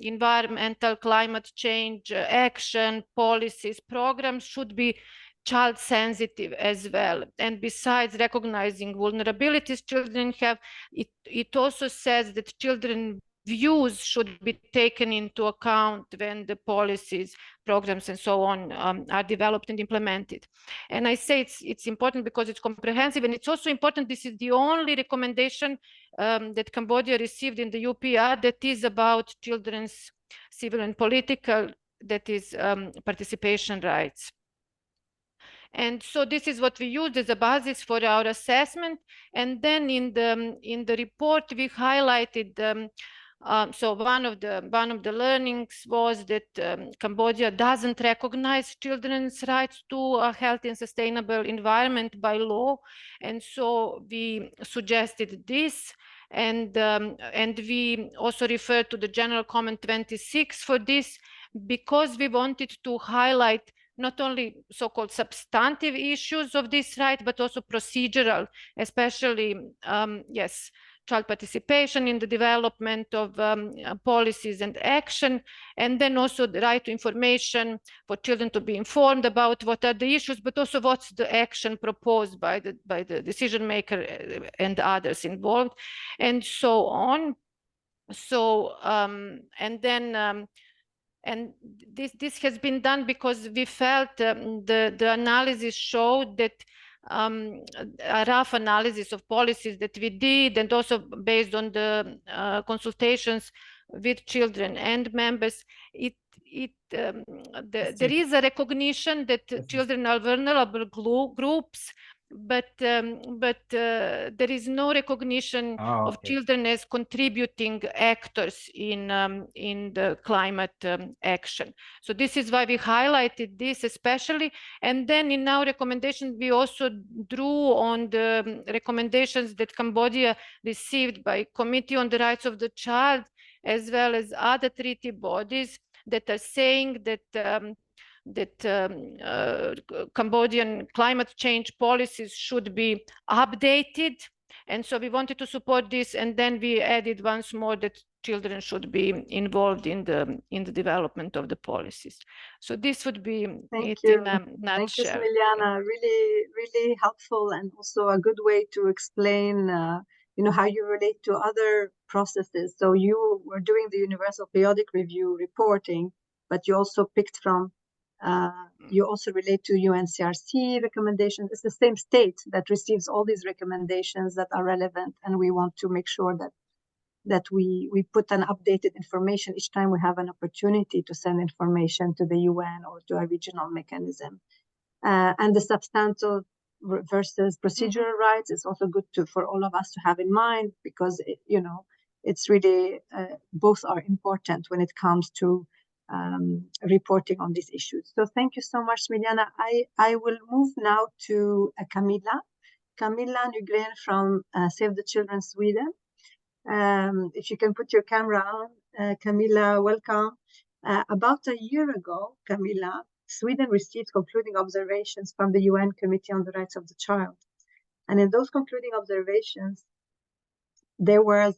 environmental climate change action policies programs should be child sensitive as well. And besides recognizing vulnerabilities children have, it also says that children views should be taken into account when the policies, programs, and so on are developed and implemented. And I say it's important because it's comprehensive, and it's also important. This is the only recommendation that Cambodia received in the UPR that is about children's civil and political, that is participation rights. And so this is what we used as a basis for our assessment. And then in the report we highlighted. So one of the learnings was that Cambodia doesn't recognize children's rights to a healthy and sustainable environment by law, and so we suggested this, and we also referred to the General Comment 26 for this, because we wanted to highlight not only so-called substantive issues of this right, but also procedural, especially, yes, child participation in the development of policies and action, and then also the right to information for children to be informed about what are the issues, but also what's the action proposed by the decision maker and others involved, and so on. So and then and this has been done because we felt the analysis showed that a rough analysis of policies that we did, and also based on the consultations with children and members, there is a recognition that children are vulnerable groups, but there is no recognition of children as contributing actors in the climate action. So this is why we highlighted this especially, and then in our recommendations we also drew on the recommendations that Cambodia received by Committee on the Rights of the Child, as well as other treaty bodies that are saying that Cambodian climate change policies should be updated. And so we wanted to support this, and then we added once more that children should be involved in the development of the policies. So this would be it in a nutshell. Thank you, Smiljana. Really, really helpful, and also a good way to explain how you relate to other processes. So you were doing the Universal Periodic Review reporting, but you also picked from you also relate to UNCRC recommendations. It's the same state that receives all these recommendations that are relevant, and we want to make sure that we put an updated information each time we have an opportunity to send information to the UN or to a regional mechanism. And the substantive versus procedural rights is also good for all of us to have in mind, because it's really both are important when it comes to reporting on these issues. So thank you so much, Smiljana. I will move now to Camilla Nygren from Save the Children Sweden. If you can put your camera on, Camilla, welcome. About a year ago, Camilla, Sweden received concluding observations from the UN Committee on the Rights of the Child. And in those concluding observations, there were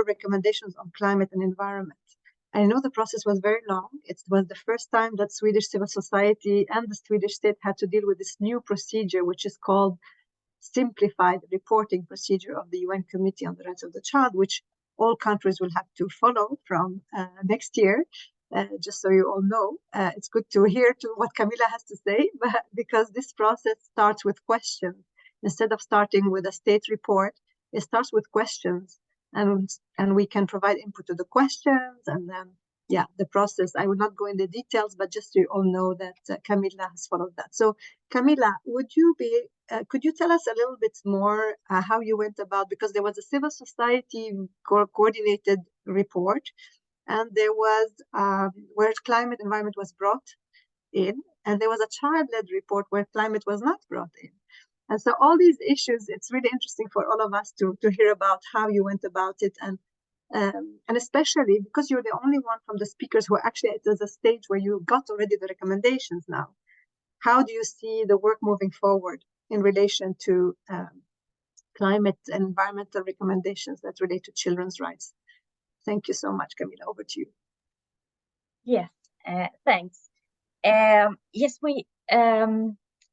recommendations on climate and environment. I know the process was very long. It was the first time that Swedish civil society and the Swedish state had to deal with this new procedure, which is called simplified reporting procedure of the UN Committee on the Rights of the Child, which all countries will have to follow from next year. Just so you all know, it's good to hear what Camilla has to say, because this process starts with questions. Instead of starting with a state report, it starts with questions, and we can provide input to the questions, and then the process. I will not go into details, but just so you all know that Camilla has followed that. So Camilla, could you tell us a little bit more how you went about, because there was a civil society coordinated report, and there was where climate environment was brought in, and there was a child-led report where climate was not brought in. And so all these issues, it's really interesting for all of us to hear about how you went about it, and especially because you're the only one from the speakers who actually, there's a stage where you got already the recommendations now. How do you see the work moving forward in relation to climate and environmental recommendations that relate to children's rights? Thank you so much, Camilla. Over to you. Yes, thanks. Yes,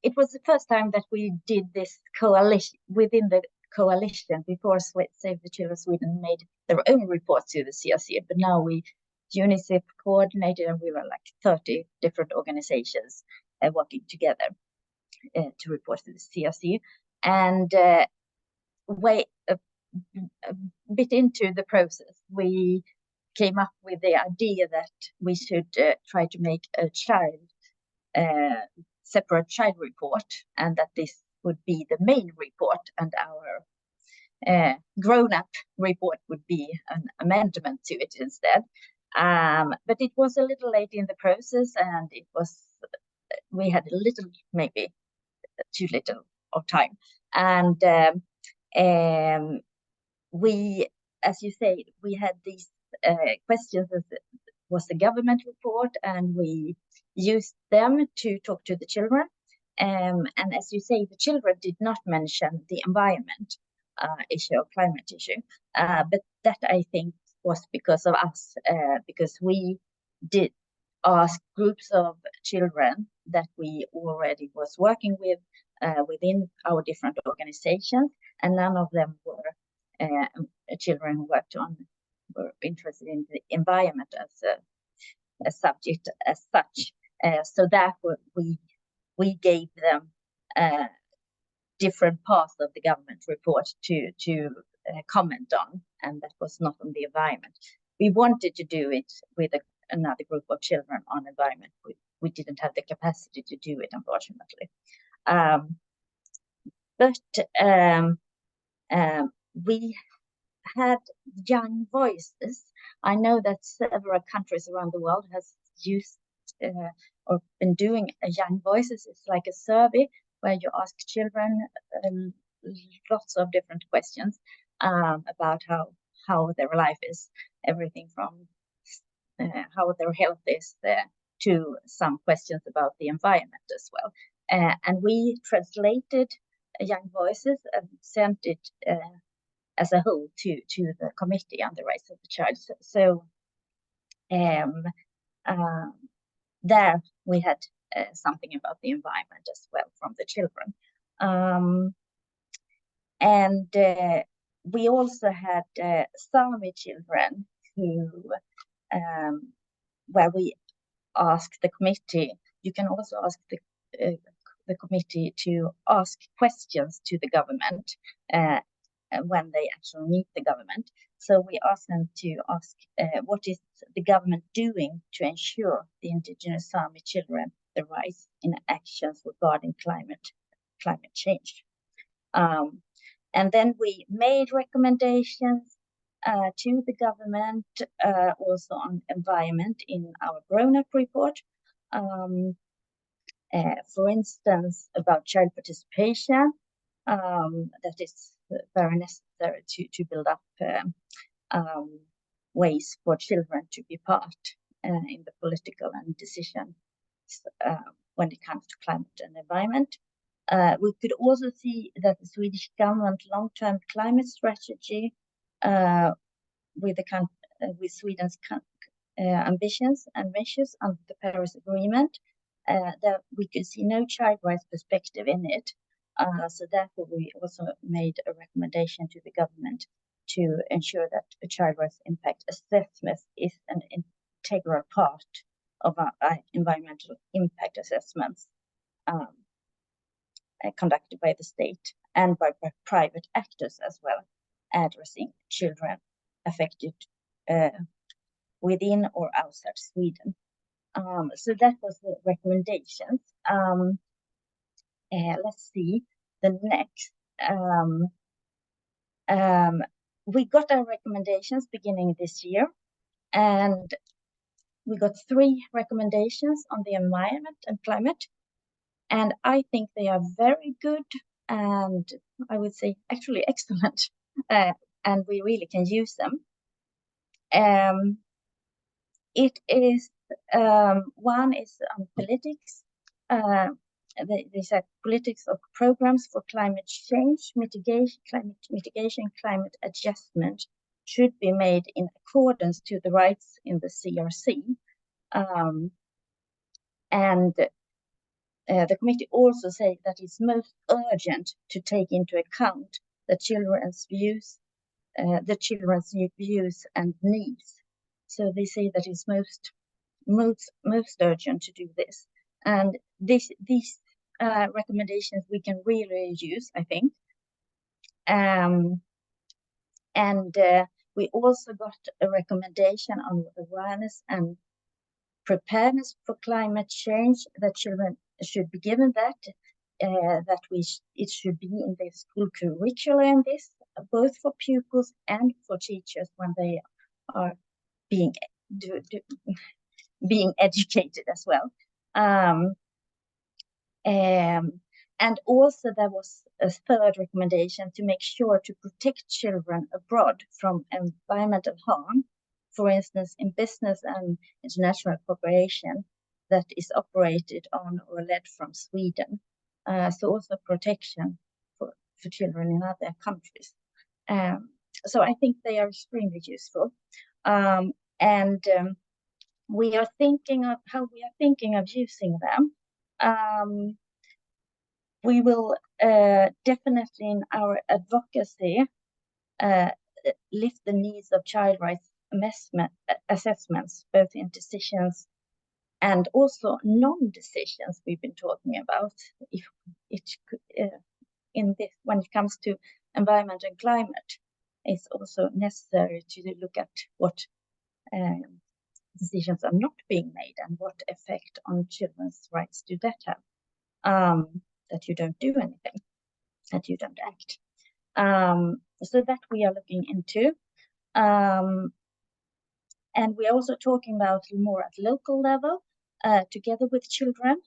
it was the first time that we did this coalition within the coalition. Before Save the Children Sweden made their own report to the CRC, but now UNICEF coordinated, and we were like 30 different organizations working together to report to the CRC. And a bit into the process, we came up with the idea that we should try to make a separate child report, and that this would be the main report, and our grown-up report would be an amendment to it instead. But it was a little late in the process, and we had maybe too little of time. And we, as you say, we had these questions was the government report, and we used them to talk to the children. And as you say, the children did not mention the environment issue or climate issue, but that I think was because of us, because we did ask groups of children that we already was working with within our different organizations, and none of them were children who were interested in the environment as a subject as such. So therefore we gave them different parts of the government report to comment on, and that was not on the environment. We wanted to do it with another group of children on environment. We didn't have the capacity to do it, unfortunately. We had young voices. I know that several countries around the world has used or been doing young voices. It's like a survey where you ask children lots of different questions about how their life is, everything from how their health is to some questions about the environment as well. And we translated young voices and sent it as a whole to the Committee on the Rights of the Child. So there we had something about the environment as well from the children. And we also had Sami children who, where we asked the committee, you can also ask the committee to ask questions to the government when they actually meet the government. So we asked them to ask what is the government doing to ensure the indigenous Sami children the rights in actions regarding climate change. And then we made recommendations to the government also on environment in our grown-up report. For instance, about child participation, that is very necessary to build up ways for children to be part in the political and decision when it comes to climate and environment. We could also see that the Swedish government long-term climate strategy with Sweden's ambitions and measures under the Paris Agreement, that we could see no child rights perspective in it. So therefore, we also made a recommendation to the government to ensure that a child rights impact assessment is an integral part of our environmental impact assessments conducted by the state and by private actors as well, addressing children affected within or outside Sweden. So that was the recommendations. Let's see the next. We got our recommendations beginning this year, and we got 3 recommendations on the environment and climate. And I think they are very good, and I would say actually excellent, and we really can use them. It is one is on politics. They said politics of programs for climate change mitigation, climate adjustment should be made in accordance to the rights in the CRC. And the committee also say that it's most urgent to take into account the children's views and needs. So they say that it's most urgent to do this. And these recommendations we can really use, I think. And we also got a recommendation on awareness and preparedness for climate change, that children should be given it should be in the school curriculum, this both for pupils and for teachers when they are being educated as well. And also there was a third recommendation to make sure to protect children abroad from environmental harm for instance, in business and international cooperation that is operated on or led from Sweden. So also protection for children in other countries. So I think they are extremely useful. We are thinking of how we are thinking of using them. We will definitely in our advocacy lift the needs of child rights assessments, both in decisions and also non-decisions we've been talking about. If it could, in this, when it comes to environment and climate, it's also necessary to look at what decisions are not being made and what effect on children's rights do that have. That you don't do anything, that you don't act. So that we are looking into. And we're also talking about more at local level, together with children,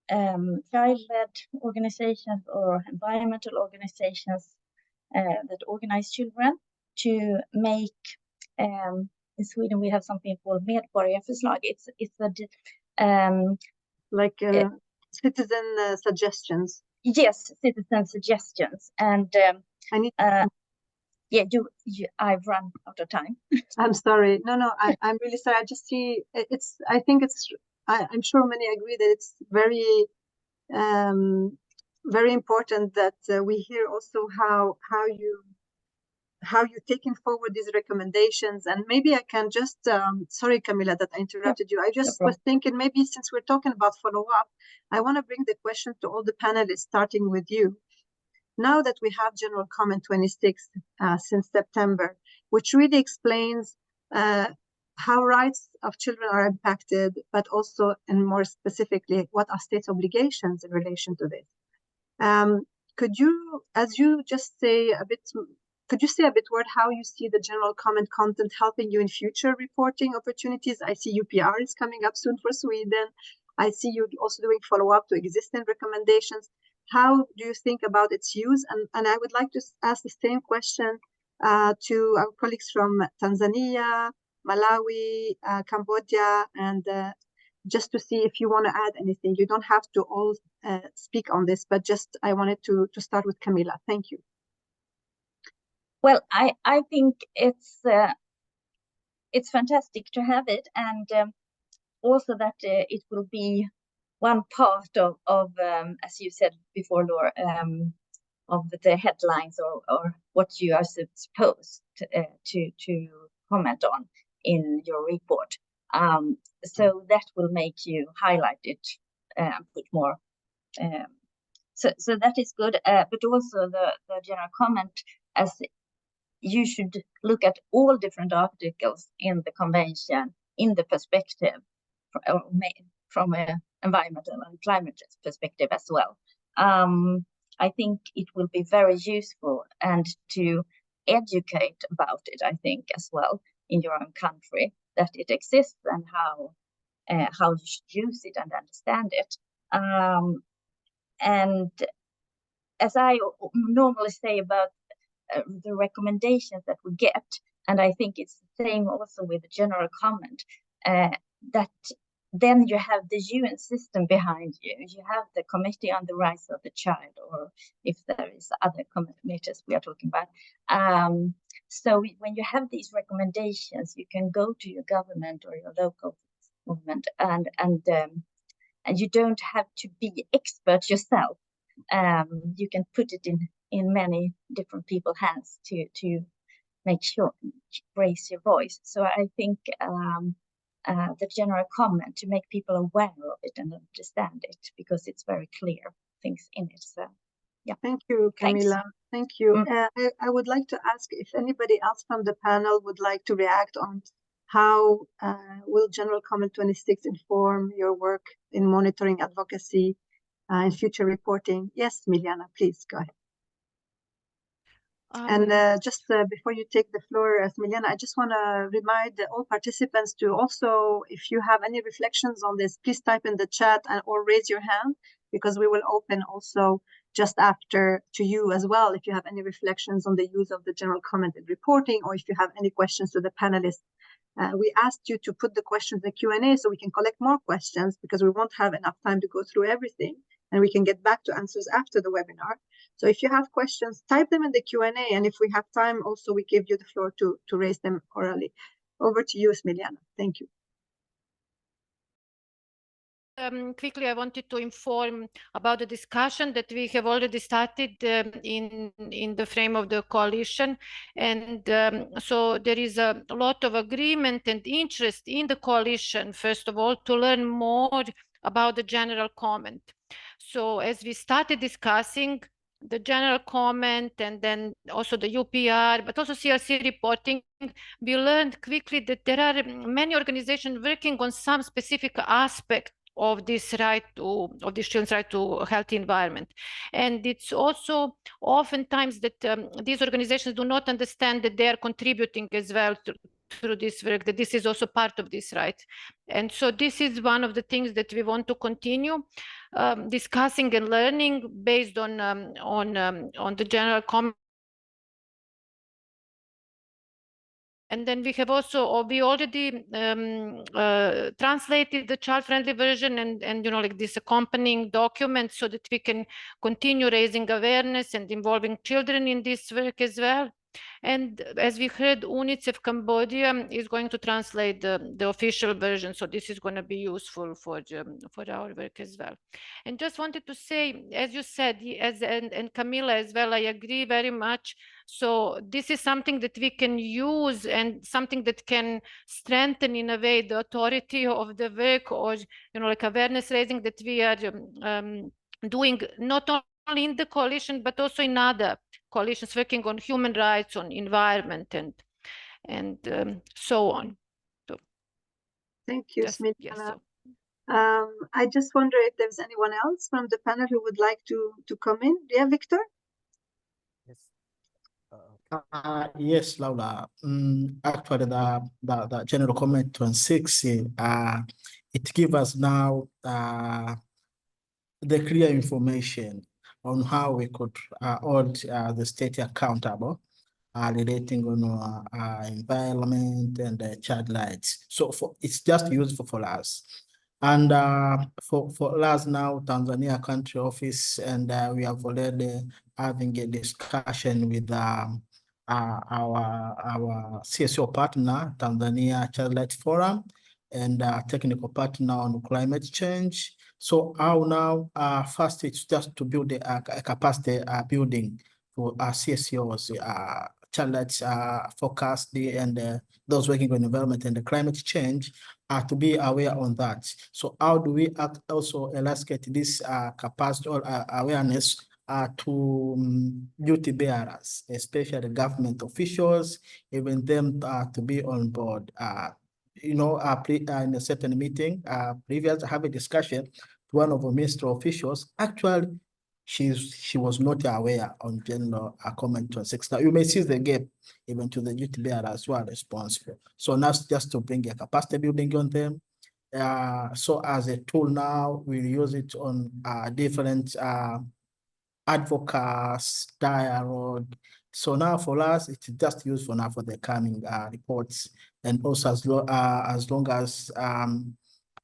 child-led organizations or environmental organizations that organize children to make, in Sweden we have something called medborgarförslag. It's citizen suggestions. Yes, citizen suggestions. And I need yeah, I've run out of time. I'm sorry. No, I'm really sorry. I just see it's, I think it's, I'm sure many agree that it's very, very important that we hear also how you've taken forward these recommendations. And maybe I can just, sorry, Camilla, that I interrupted you. I just was thinking maybe since we're talking about follow-up, I want to bring the question to all the panelists, starting with you. Now that we have General Comment 26 since September, which really explains how rights of children are impacted, but also, and more specifically, what are states' obligations in relation to this. Could you, as you just say a bit, could you say a bit word how you see the General Comment content helping you in future reporting opportunities? I see UPR is coming up soon for Sweden. I see you also doing follow-up to existing recommendations. How do you think about its use? And I would like to ask the same question to our colleagues from Tanzania, Malawi, Cambodia, and just to see if you want to add anything. You don't have to all speak on this, but just I wanted to start with Camilla. Thank you. Well, I think it's fantastic to have it, and also that it will be one part of as you said before, Laura, of the headlines or what you are supposed to comment on in your report. So that will make you highlight it and put more. So that is good, but also the general comment, as you should look at all different articles in the convention in the perspective from an environmental and climate perspective as well. I think it will be very useful and to educate about it, I think, as well in your own country, that it exists and how you should use it and understand it. And as I normally say about the recommendations that we get, and I think it's the same also with the general comment, that then you have the UN system behind you. You have the Committee on the Rights of the Child, or if there is other committees we are talking about. So when you have these recommendations, you can go to your government or your local movement, and you don't have to be expert yourself. You can put it in many different people's hands to make sure raise your voice. So I think the general comment to make people aware of it and understand it, because it's very clear things in it. So yeah. Thank you, Camilla. Thank you. I would like to ask if anybody else from the panel would like to react on how will General Comment 26 inform your work in monitoring advocacy in future reporting? Yes, Miliana, please go ahead. And just before you take the floor, Miliana, I just want to remind all participants to also, if you have any reflections on this, please type in the chat or raise your hand, because we will open also just after to you as well, if you have any reflections on the use of the general comment and reporting, or if you have any questions to the panelists. We asked you to put the questions in the Q&A so we can collect more questions, because we won't have enough time to go through everything, and we can get back to answers after the webinar. So if you have questions, type them in the Q&A, and if we have time, also we give you the floor to raise them orally. Over to you, Smiliana. Thank you. Quickly, I wanted to inform about the discussion that we have already started in the frame of the coalition. And so there is a lot of agreement and interest in the coalition, first of all, to learn more about the general comment. So as we started discussing the general comment and then also the UPR, but also CRC reporting, we learned quickly that there are many organizations working on some specific aspect of this right to, of this children's right to a healthy environment. And it's also oftentimes that these organizations do not understand that they are contributing as well through this work, that this is also part of this right. And so this is one of the things that we want to continue discussing and learning based on the general comment. And then we have also, we already translated the child-friendly version and you know, like this accompanying document, so that we can continue raising awareness and involving children in this work as well. And as we heard, UNICEF Cambodia is going to translate the official version, so this is going to be useful for our work as well. And just wanted to say, as you said, and Camilla as well, I agree very much. So this is something that we can use and something that can strengthen in a way the authority of the work, or you know, like awareness raising that we are doing not only in the coalition but also in other coalitions working on human rights, on environment, and so on. So, thank you, Smiliana. yes, so. I just wonder if there's anyone else from the panel who would like to come in. Yeah, Victor? Yes. Yes, Laura. Actually, the general comment 26, it gives us now the clear information on how we could hold the state accountable relating on environment and child rights. So it's just useful for us. And for us now, Tanzania country office, and we have already having a discussion with our CSO partner, Tanzania Child Rights Forum, and technical partner on climate change. So how now, first it's just to build a capacity building for our CSOs, child rights focused, and those working on environment and the climate change to be aware on that. So how do we also elasticate this capacity or awareness to duty bearers, especially government officials, even them to be on board? You know, in a certain meeting, previous have a discussion to one of the ministry officials. Actually, she was not aware on general comment 26. Now you may see the gap even to the duty bearers who are responsible. So now just to bring a capacity building on them. So as a tool now, we use it on different advocates, dialogue. So now for us, it's just useful now for the coming reports, and also as long as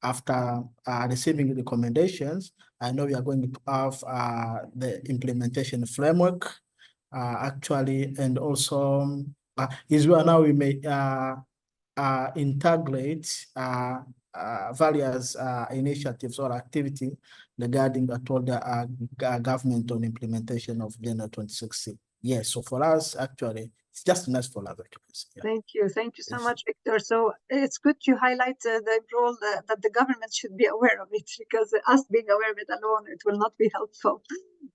after receiving recommendations, I know we are going to have the implementation framework actually, and also is where now we may integrate various initiatives or activity regarding the government on implementation of General 2060. Yes, so for us, actually, it's just nice for us. Yeah. Thank you so much, Victor. So it's good to highlight the role that the government should be aware of it, because us being aware of it alone, it will not be helpful.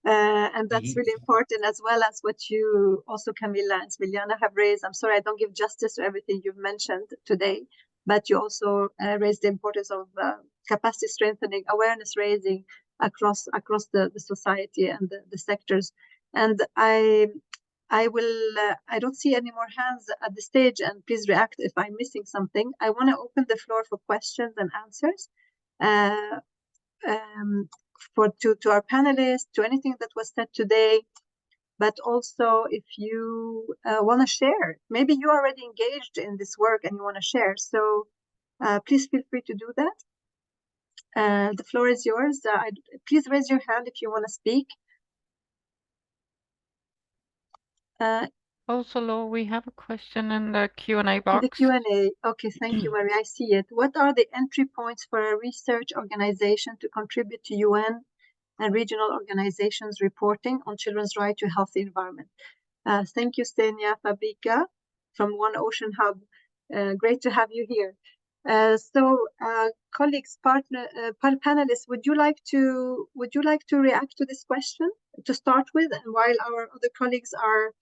And that's really important, as well as what you also, Camilla and Smiliana, have raised. I'm sorry I don't give justice to everything you've mentioned today, but you also raised the importance of capacity strengthening, awareness raising across the society and the sectors. And I don't see any more hands at the stage, and please react if I'm missing something. I want to open the floor for questions and answers. to our panelists, to anything that was said today, but also if you want to share. Maybe you're already engaged in this work and you want to share. So please feel free to do that. The floor is yours. Please raise your hand if you want to speak. Also, Laura, we have a question in the Q&A box. The Q&A. Okay, thank you, Maria. I see it. What are the entry points for a research organization to contribute to UN and regional organizations reporting on children's right to a healthy environment? Thank you, Stenia Fabrika from One Ocean Hub. Great to have you here. Colleagues, panelists, would you like to react to this question to start with, and while our other colleagues are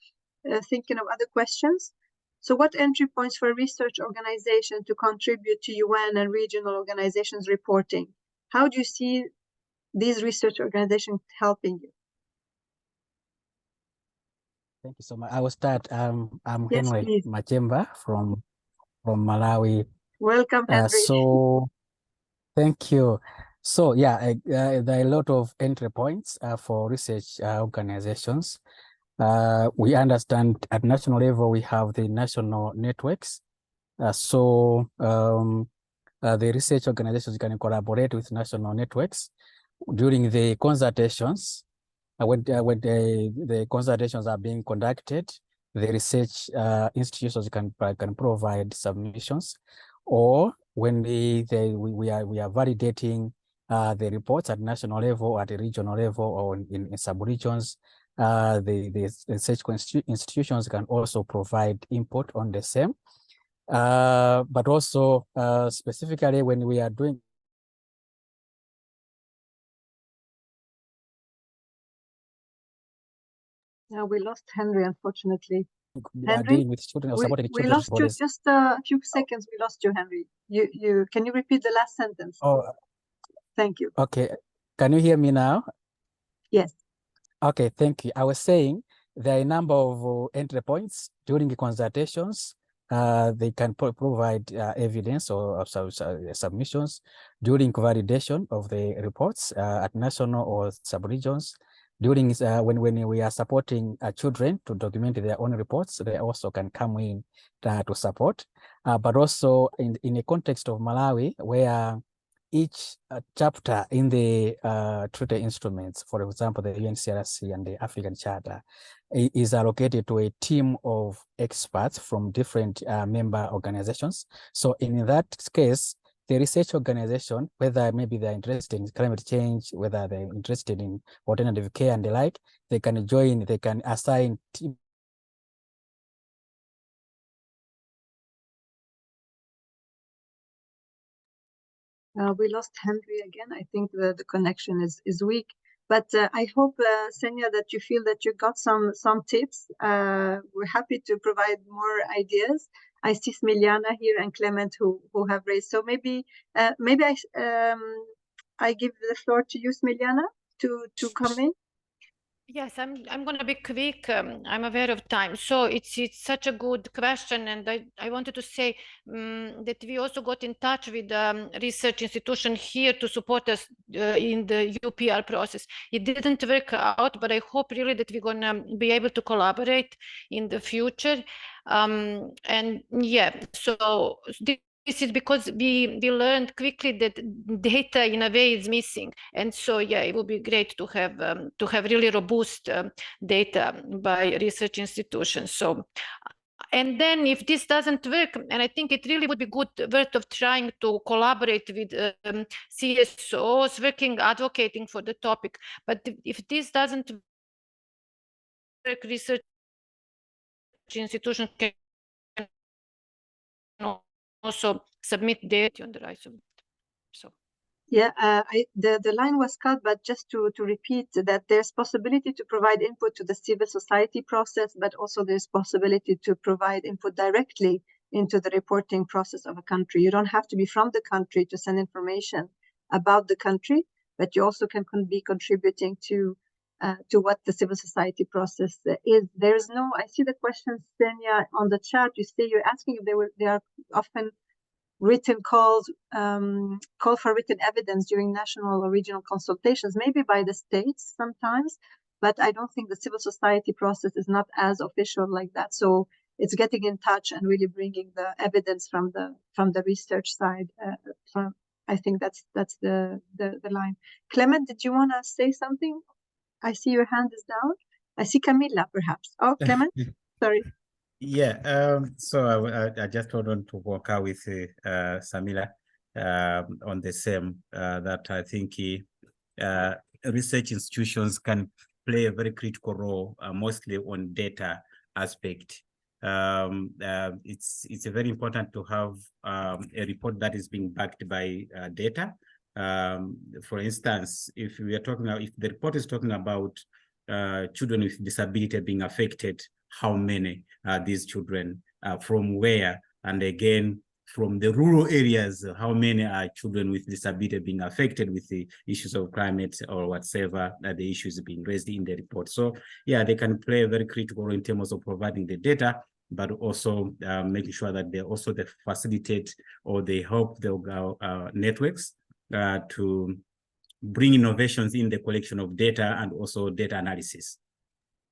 thinking of other questions? So what entry points for a research organization to contribute to UN and regional organizations reporting? How do you see these research organizations helping you? Thank you so much. I will start. I'm Yes, Henry please. Machemba from Malawi. Welcome, Henry. So thank you. So yeah, there are a lot of entry points for research organizations. We understand at national level, we have the national networks. The research organizations can collaborate with national networks during the consultations. When the consultations are being conducted, the research institutions can provide submissions, or when we are validating the reports at national level, at a regional level, or in sub-regions, the research institutions can also provide input on the same. But also specifically when we are doing we lost Henry, unfortunately. Henry, dealing with children or supporting we children lost you just a few seconds. We lost you, Henry. Can you repeat the last sentence? Oh, thank you. Okay, can you hear me now? Yes. Okay, thank you. I was saying there are a number of entry points during the consultations. They can provide evidence or submissions during validation of the reports at national or sub-regions. During when we are supporting children to document their own reports, they also can come in to support. But also in the context of Malawi, where each chapter in the treaty instruments, for example, the UNCRC and the African Charter, is allocated to a team of experts from different member organizations. So in that case, the research organization, whether maybe they're interested in climate change, whether they're interested in alternative care and the like, they can join, they can assign team. We lost Henry again. I think the connection is weak. But I hope, Senya, that you feel that you got some tips. We're happy to provide more ideas. I see Smiliana here and Clement who have raised. So maybe I give the floor to you, Smiliana, to come in. Yes, I'm going to be quick. I'm aware of time. So it's such a good question, and I wanted to say that we also got in touch with research institution here to support us in the UPR process. It didn't work out, but I hope really that we're going to be able to collaborate in the future. And yeah, so this is because we learned quickly that data in a way is missing, and so yeah, it would be great to have really robust data by research institutions. So, and then if this doesn't work, and I think it really would be good worth of trying to collaborate with CSOs working, advocating for the topic. But if this doesn't work, research institutions can also submit data on the rise of it. So yeah, the line was cut, but just to repeat that there's possibility to provide input to the civil society process, but also there's possibility to provide input directly into the reporting process of a country. You don't have to be from the country to send information about the country, but you also can be contributing to what the civil society process is. There's no, I see the question, Senya, on the chat. You say you're asking if they are often written calls, call for written evidence during national or regional consultations, maybe by the states sometimes, but I don't think the civil society process is not as official like that. So it's getting in touch and really bringing the evidence from the research side. I think that's the line. Clement, did you want to say something? I see your hand is down. I see Camilla, perhaps. Oh, Clement, sorry. Yeah, so I just wanted to work out with Samila on the same, that I think research institutions can play a very critical role, mostly on data aspect. It's very important to have a report that is being backed by data. For instance, if we are talking about, if the report is talking about children with disability being affected, how many are these children, from where, and again, from the rural areas, how many are children with disability being affected with the issues of climate or whatever that the issues being raised in the report. So yeah, they can play a very critical role in terms of providing the data, but also making sure that they also facilitate or they help the networks to bring innovations in the collection of data and also data analysis.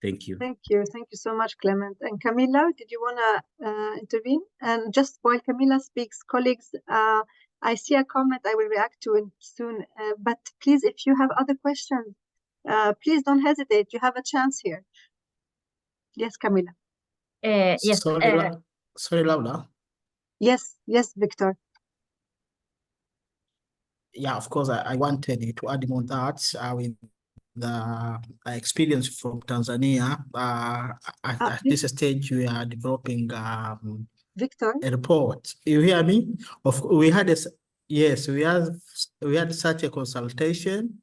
Thank you. Thank you. Thank you so much, Clement. And Camilla, did you want to intervene? And just while Camilla speaks, colleagues, I see a comment I will react to it soon. But please, if you have other questions, please don't hesitate. You have a chance here. Yes, Camilla. Yes. Sorry, Laura. Yes, Victor. Yeah, of course, I wanted you to add on that with the experience from Tanzania. At this stage, we are developing Victor, a report. You hear me? We had such a consultation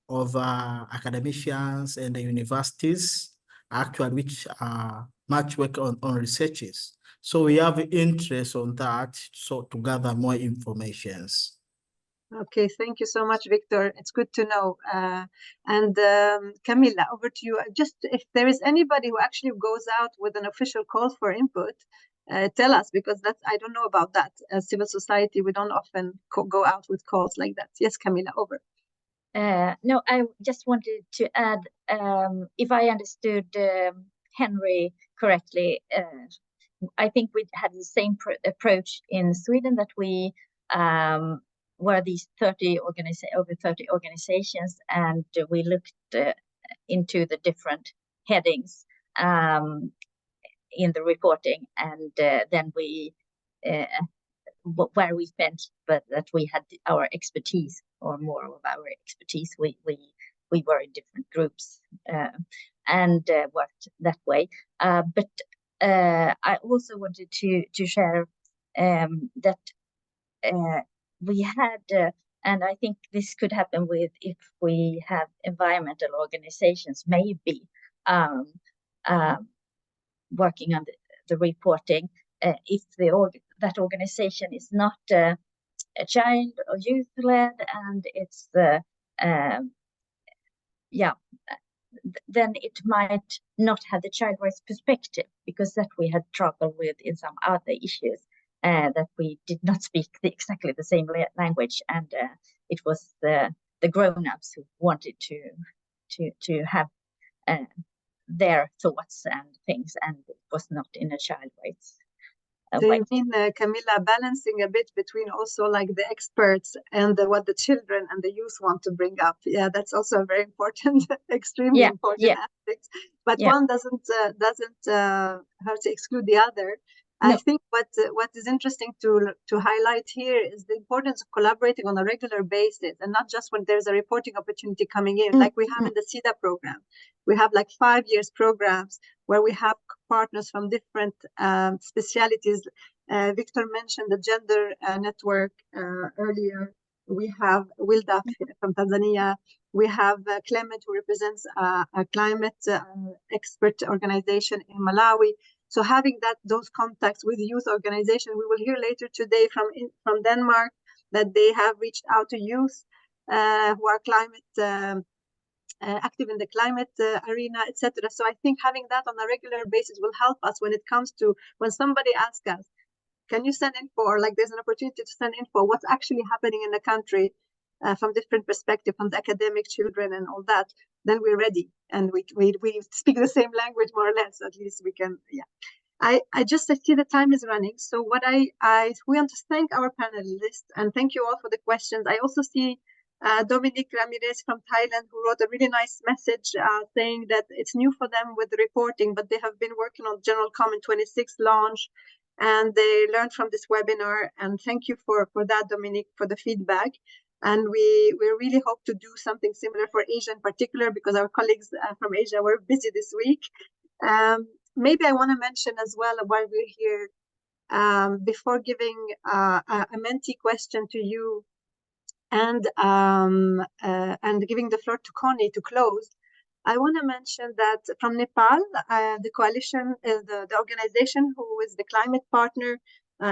of academicians and the universities, actually, which much work on researches. So we have interest on that, so to gather more informations. Okay, thank you so much, Victor. It's good to know. And Camilla, over to you. Just if there is anybody who actually goes out with an official call for input, tell us, because I don't know about that. As civil society, we don't often go out with calls like that. Yes, Camilla, over. No, I just wanted to add, if I understood Henry correctly, I think we had the same approach in Sweden, that we were these over 30 organizations, and we looked into the different headings in the reporting, and then we where we felt but that we had our expertise, or more of our expertise, we were in different groups and worked that way. But I also wanted to share that we had, and I think this could happen with, if we have environmental organizations, maybe working on the reporting, if that organization is not a child or youth-led, and it's then it might not have the child rights perspective, because that we had trouble with in some other issues, that we did not speak exactly the same language, and it was the grown-ups who wanted to have their thoughts and things, and it was not in a child rights So you mean, Camilla, balancing a bit between also like the experts and what the children and the youth want to bring up. Yeah, that's also a very important, extremely important aspect. But one doesn't have to exclude the other. No. I think what is interesting to highlight here is the importance of collaborating on a regular basis, and not just when there's a reporting opportunity coming in, like we have in the CEDA program. We have like 5 years programs where we have partners from different specialities. Victor mentioned the gender network earlier. We have Wilda from Tanzania. We have Clement, who represents a climate expert organization in Malawi. So having those contacts with youth organizations, we will hear later today from Denmark that they have reached out to youth who are climate active in the climate arena, etc. So I think having that on a regular basis will help us when it comes to, when somebody asks us, can you send info, or like there's an opportunity to send info, what's actually happening in the country from different perspective, from the academic children and all that, then we're ready. And we speak the same language, more or less, at least we can, yeah. I see the time is running. So what we want to thank our panelists and thank you all for the questions. I also see Dominique Ramirez from Thailand, who wrote a really nice message saying that it's new for them with the reporting, but they have been working on General Comment 26 launch and they learned from this webinar. And thank you for that, Dominique, for the feedback. And we really hope to do something similar for Asia in particular, because our colleagues from Asia were busy this week. Maybe I want to mention as well, while we're here, before giving a Menti question to you and giving the floor to Connie to close, I want to mention that from Nepal, the coalition, the organization who is the climate partner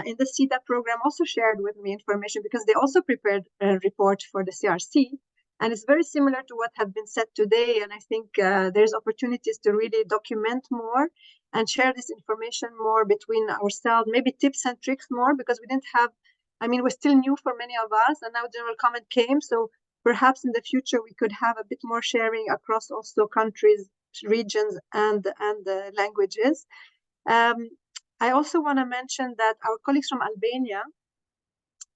in the CETA program also shared with me information, because they also prepared a report for the CRC. And it's very similar to what have been said today. And I think there's opportunities to really document more and share this information more between ourselves, maybe tips and tricks more, because we didn't have, I mean, we're still new for many of us, and now General Comment came. So perhaps in the future, we could have a bit more sharing across also countries, regions, and languages. I also want to mention that our colleagues from Albania,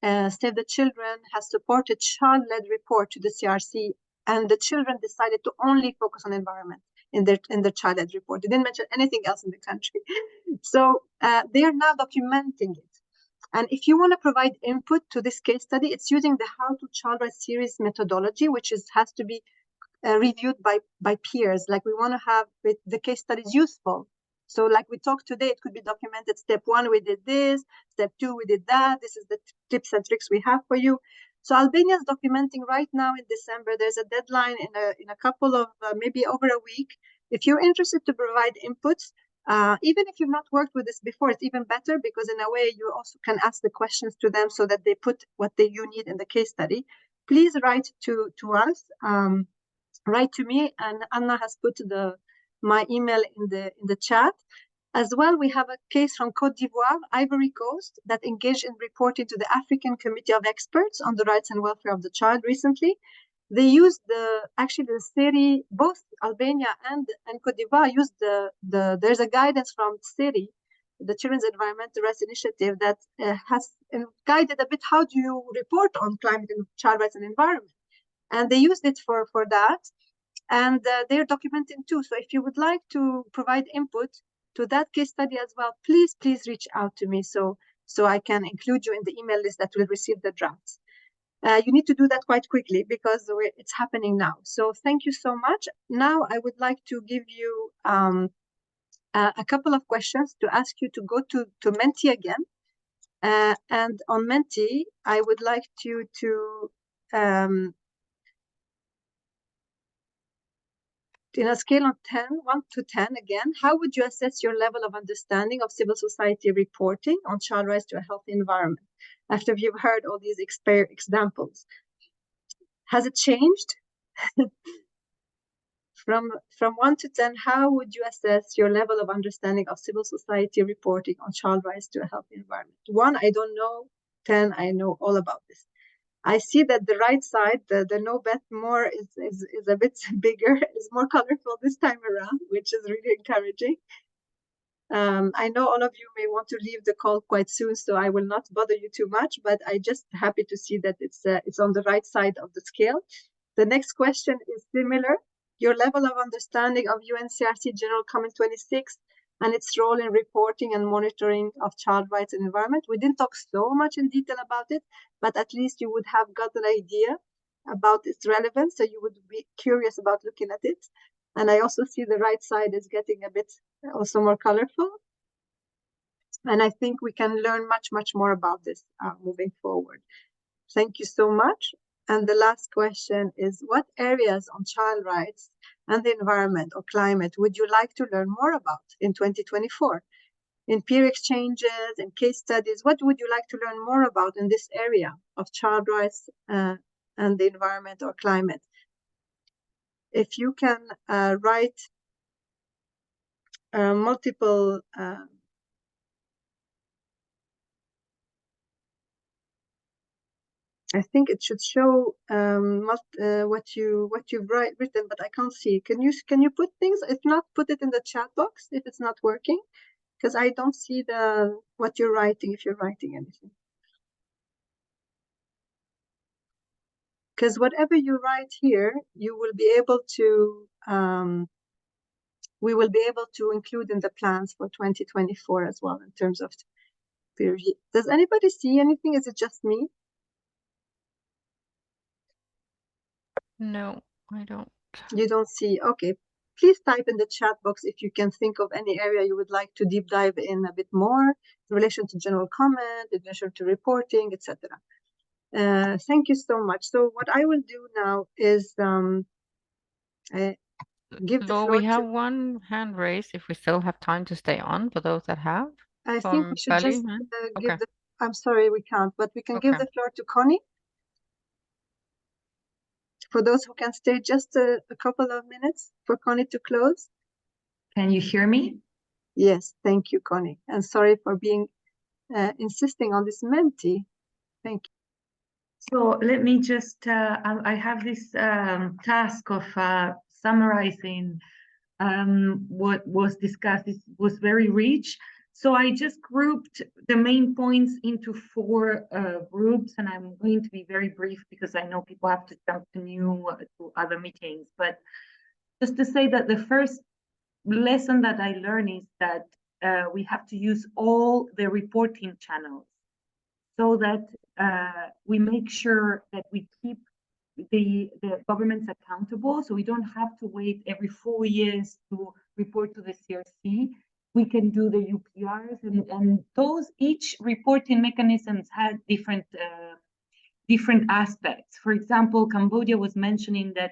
Save the Children has supported child-led report to the CRC, and the children decided to only focus on environment in their child-led report. They didn't mention anything else in the country. So they are now documenting it. And if you want to provide input to this case study, it's using the How to Child Rights series methodology, which has to be reviewed by peers. Like we want to have the case studies useful. So like we talked today, it could be documented. Step 1, we did this. Step 2, we did that. This is the tips and tricks we have for you. So Albania is documenting right now in December. There's a deadline in a couple of, maybe over a week. If you're interested to provide inputs, even if you've not worked with this before, it's even better, because in a way you also can ask the questions to them so that they put what you need in the case study. Please write to us, write to me, and Anna has put my email in the chat. As well, we have a case from Côte d'Ivoire, Ivory Coast, that engaged in reporting to the African Committee of Experts on the Rights and Welfare of the Child recently. They used the SERI, both Albania and Côte d'Ivoire used there's a guidance from SERI, the Children's Environmental Rights Initiative, that has guided a bit how do you report on climate and child rights and environment. And they used it for that. And they're documenting too. So if you would like to provide input to that case study as well, please reach out to me so I can include you in the email list that will receive the drafts. You need to do that quite quickly because it's happening now. So thank you so much. Now I would like to give you a couple of questions to ask you to go to Menti again. And on Menti, I would like you to in a scale of 1 to 10 again, how would you assess your level of understanding of civil society reporting on child rights to a healthy environment? After you've heard all these examples, has it changed? From 1 to 10, how would you assess your level of understanding of civil society reporting on child rights to a healthy environment? 1, I don't know. 10, I know all about this. I see that the right side, the no bet more is a bit bigger, is more colorful this time around, which is really encouraging. I know all of you may want to leave the call quite soon, so I will not bother you too much, but I'm just happy to see that it's on the right side of the scale. The next question is similar. Your level of understanding of UNCRC General Comment 26 and its role in reporting and monitoring of child rights and environment. We didn't talk so much in detail about it, but at least you would have got an idea about its relevance, so you would be curious about looking at it. And I also see the right side is getting a bit also more colorful. And I think we can learn much more about this moving forward. Thank you so much. And the last question is, what areas on child rights and the environment or climate would you like to learn more about in 2024? In peer exchanges, in case studies, what would you like to learn more about in this area of child rights and the environment or climate? If you can write multiple I think it should show what you've written, but I can't see. Can you put things? If not, put it in the chat box if it's not working, because I don't see what you're writing if you're writing anything. Because whatever you write here, you will be able to. We will be able to include in the plans for 2024 as well in terms of period. Does anybody see anything? Is it just me? No, I don't. You don't see. Okay. Please type in the chat box if you can think of any area you would like to deep dive in a bit more in relation to general comment, in relation to reporting, etc. Thank you so much. So what I will do now is give the Laura, floor we have to. one hand raised if we still have time to stay on for those that have. I think we should just give Okay. the. I'm sorry, we can't, but we can give Okay. the floor to Connie. For those who can stay just a couple of minutes for Connie to close. Can you hear me? Yes, thank you, Connie. And sorry for being insisting on this Menti. Thank you. So let me just, I have this task of summarizing what was discussed. It was very rich. So I just grouped the main points into 4 groups, and I'm going to be very brief because I know people have to jump to other meetings. But just to say that the first lesson that I learned is that we have to use all the reporting channels so that we make sure that we keep the governments accountable, so we don't have to wait every 4 years to report to the CRC. We can do the UPRs, and those each reporting mechanisms had different aspects. For example, Cambodia was mentioning that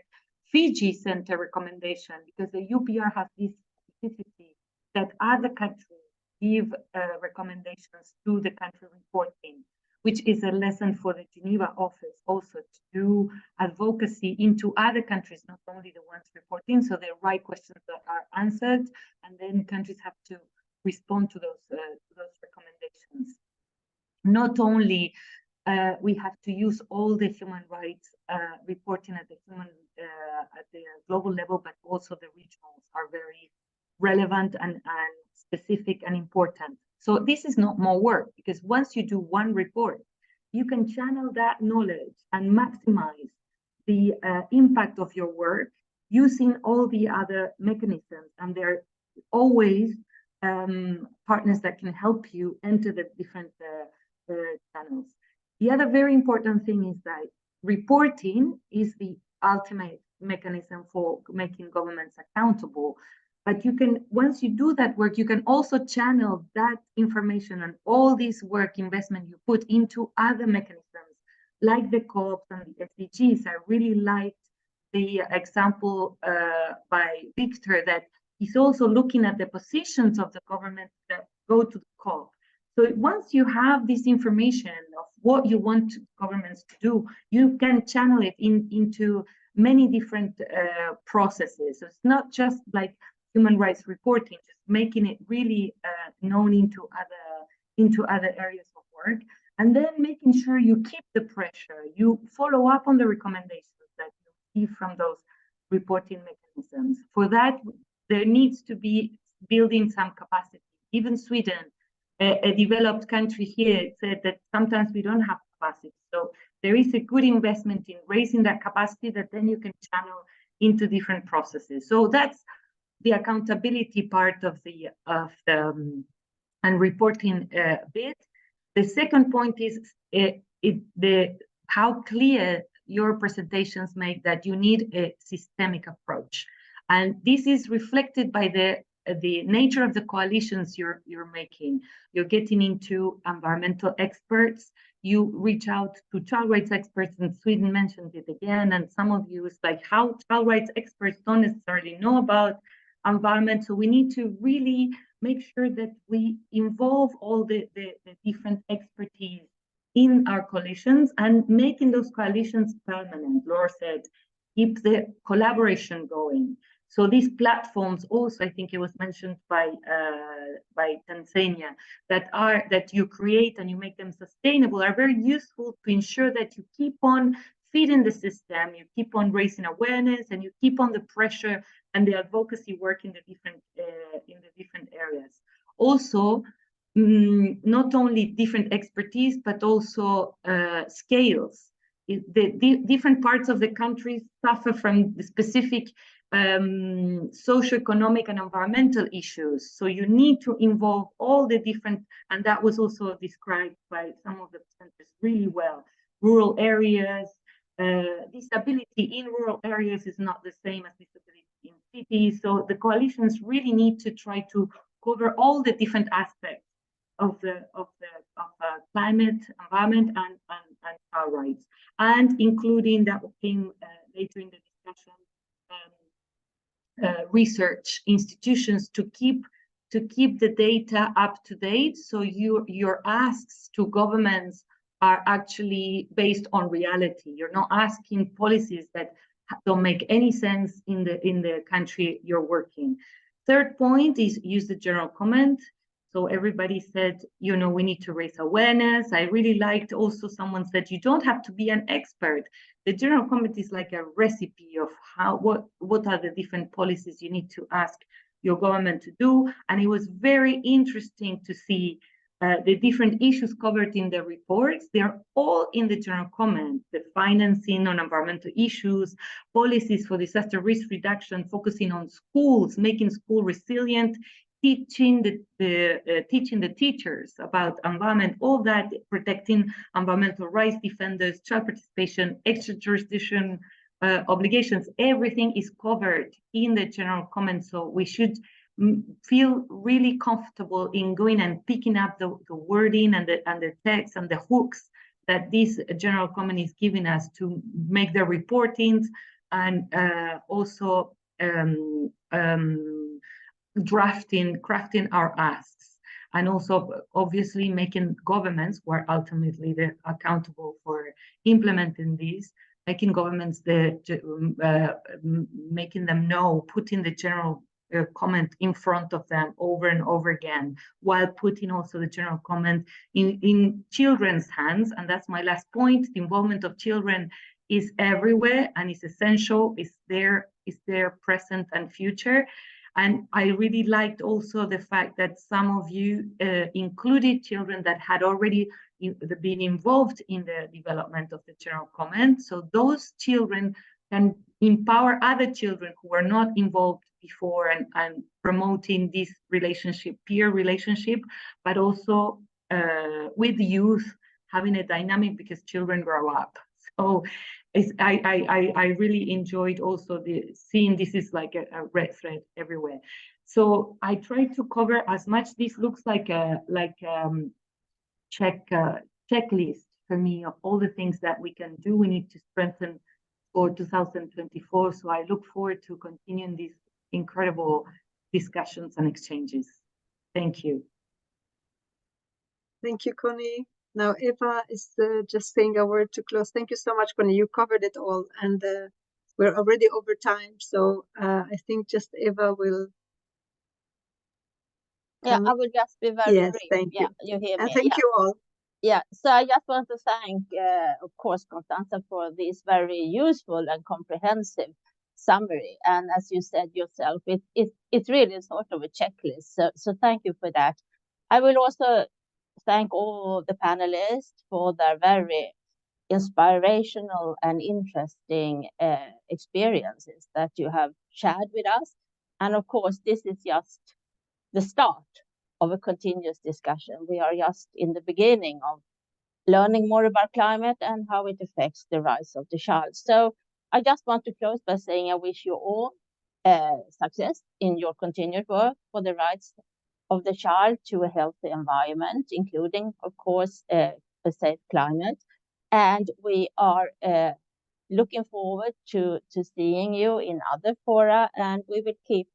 Fiji sent a recommendation because the UPR has this specificity that other countries give recommendations to the country reporting, which is a lesson for the Geneva office also to do advocacy into other countries, not only the ones reporting, so the right questions that are answered, and then countries have to respond to those recommendations. Not only we have to use all the human rights reporting at the global level, but also the regionals are very relevant and specific and important. So this is not more work, because once you do one report, you can channel that knowledge and maximize the impact of your work using all the other mechanisms. And there are always partners that can help you enter the different channels. The other very important thing is that reporting is the ultimate mechanism for making governments accountable. But you can, once you do that work, you can also channel that information and all this work investment you put into other mechanisms, like the COPs and the SDGs. I really liked the example by Victor that he's also looking at the positions of the government that go to the COP. So once you have this information of what you want governments to do, you can channel it into many different processes. So it's not just like human rights reporting, just making it really known into other areas of work, and then making sure you keep the pressure, you follow up on the recommendations that you see from those reporting mechanisms. For that, there needs to be building some capacity. Even Sweden, a developed country here, said that sometimes we don't have capacity. So there is a good investment in raising that capacity that then you can channel into different processes. So that's the accountability part of the and reporting bit. The second point is how clear your presentations make that you need a systemic approach, and this is reflected by the nature of the coalitions you're making. You're getting into environmental experts. You reach out to child rights experts, and Sweden mentioned it again. And some of you is like how child rights experts don't necessarily know about environment. So we need to really make sure that we involve all the different expertise in our coalitions and making those coalitions permanent. Laura said, keep the collaboration going. So these platforms also, I think it was mentioned by Tanzania, that you create and you make them sustainable, are very useful to ensure that you keep on feeding the system, you keep on raising awareness, and you keep on the pressure and the advocacy work in the different areas. Also, not only different expertise, but also scales. The different parts of the country suffer from the specific socioeconomic and environmental issues. So you need to involve all the different, and that was also described by some of the presenters really well, rural areas. Disability in rural areas is not the same as disability in cities. So the coalitions really need to try to cover all the different aspects of climate, environment, and child rights, and including that came later in the discussion, research institutions to keep the data up to date. So your asks to governments are actually based on reality. You're not asking policies that don't make any sense in the country you're working. Third point is use the general comment. So everybody said, you know, we need to raise awareness. I really liked also someone said, you don't have to be an expert. The general comment is like a recipe of what are the different policies you need to ask your government to do. And it was very interesting to see the different issues covered in the reports. They're all in the general comment: the financing on environmental issues, policies for disaster risk reduction, focusing on schools, making school resilient, teaching the teachers about environment, all that, protecting environmental rights defenders, child participation, extrajudicial obligations. Everything is covered in the general comment. So we should feel really comfortable in going and picking up the wording and the text and the hooks that this general comment is giving us to make the reportings, and also crafting our asks, and also obviously making governments, who are ultimately accountable for implementing these, making governments making them know, putting the general comment in front of them over and over again, while putting also the general comment in children's hands. And that's my last point. The involvement of children is everywhere and is essential. Is there present and future. And I really liked also the fact that some of you included children that had already been involved in the development of the general comment. So those children can empower other children who were not involved before, and promoting this relationship, peer relationship, but also with youth, having a dynamic, because children grow up. So I really enjoyed also seeing this is like a red thread everywhere. So I tried to cover as much. This looks like a checklist for me of all the things that we can do. We need to strengthen for 2024. So I look forward to continuing these incredible discussions and exchanges. Thank you. Thank you, Connie. Now Eva is just saying a word to close. Thank you so much, Connie. You covered it all, and we're already over time. So I think just Eva will. Yeah, I will just be very yes, brief. thank you. Yeah, you hear me. And thank you all. Yeah, so I just want to thank, of course, Constanza, for this very useful and comprehensive summary. And as you said yourself, it's really sort of a checklist. So thank you for that. I will also thank all the panelists for their very inspirational and interesting experiences that you have shared with us. And of course, this is just the start of a continuous discussion. We are just in the beginning of learning more about climate and how it affects the rights of the child. So I just want to close by saying I wish you all success in your continued work for the rights of the child to a healthy environment, including, of course, a safe climate. And we are looking forward to seeing you in other fora, and we will keep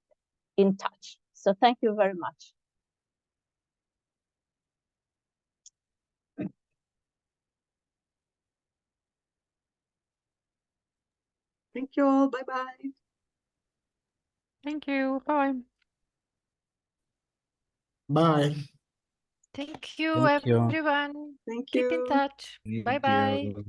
in touch. So thank you very much. Thank you all. Bye-bye. Thank you. Bye. Bye. Thank you, Thank you. everyone. Thank Keep in you. touch. Thank Bye bye. you.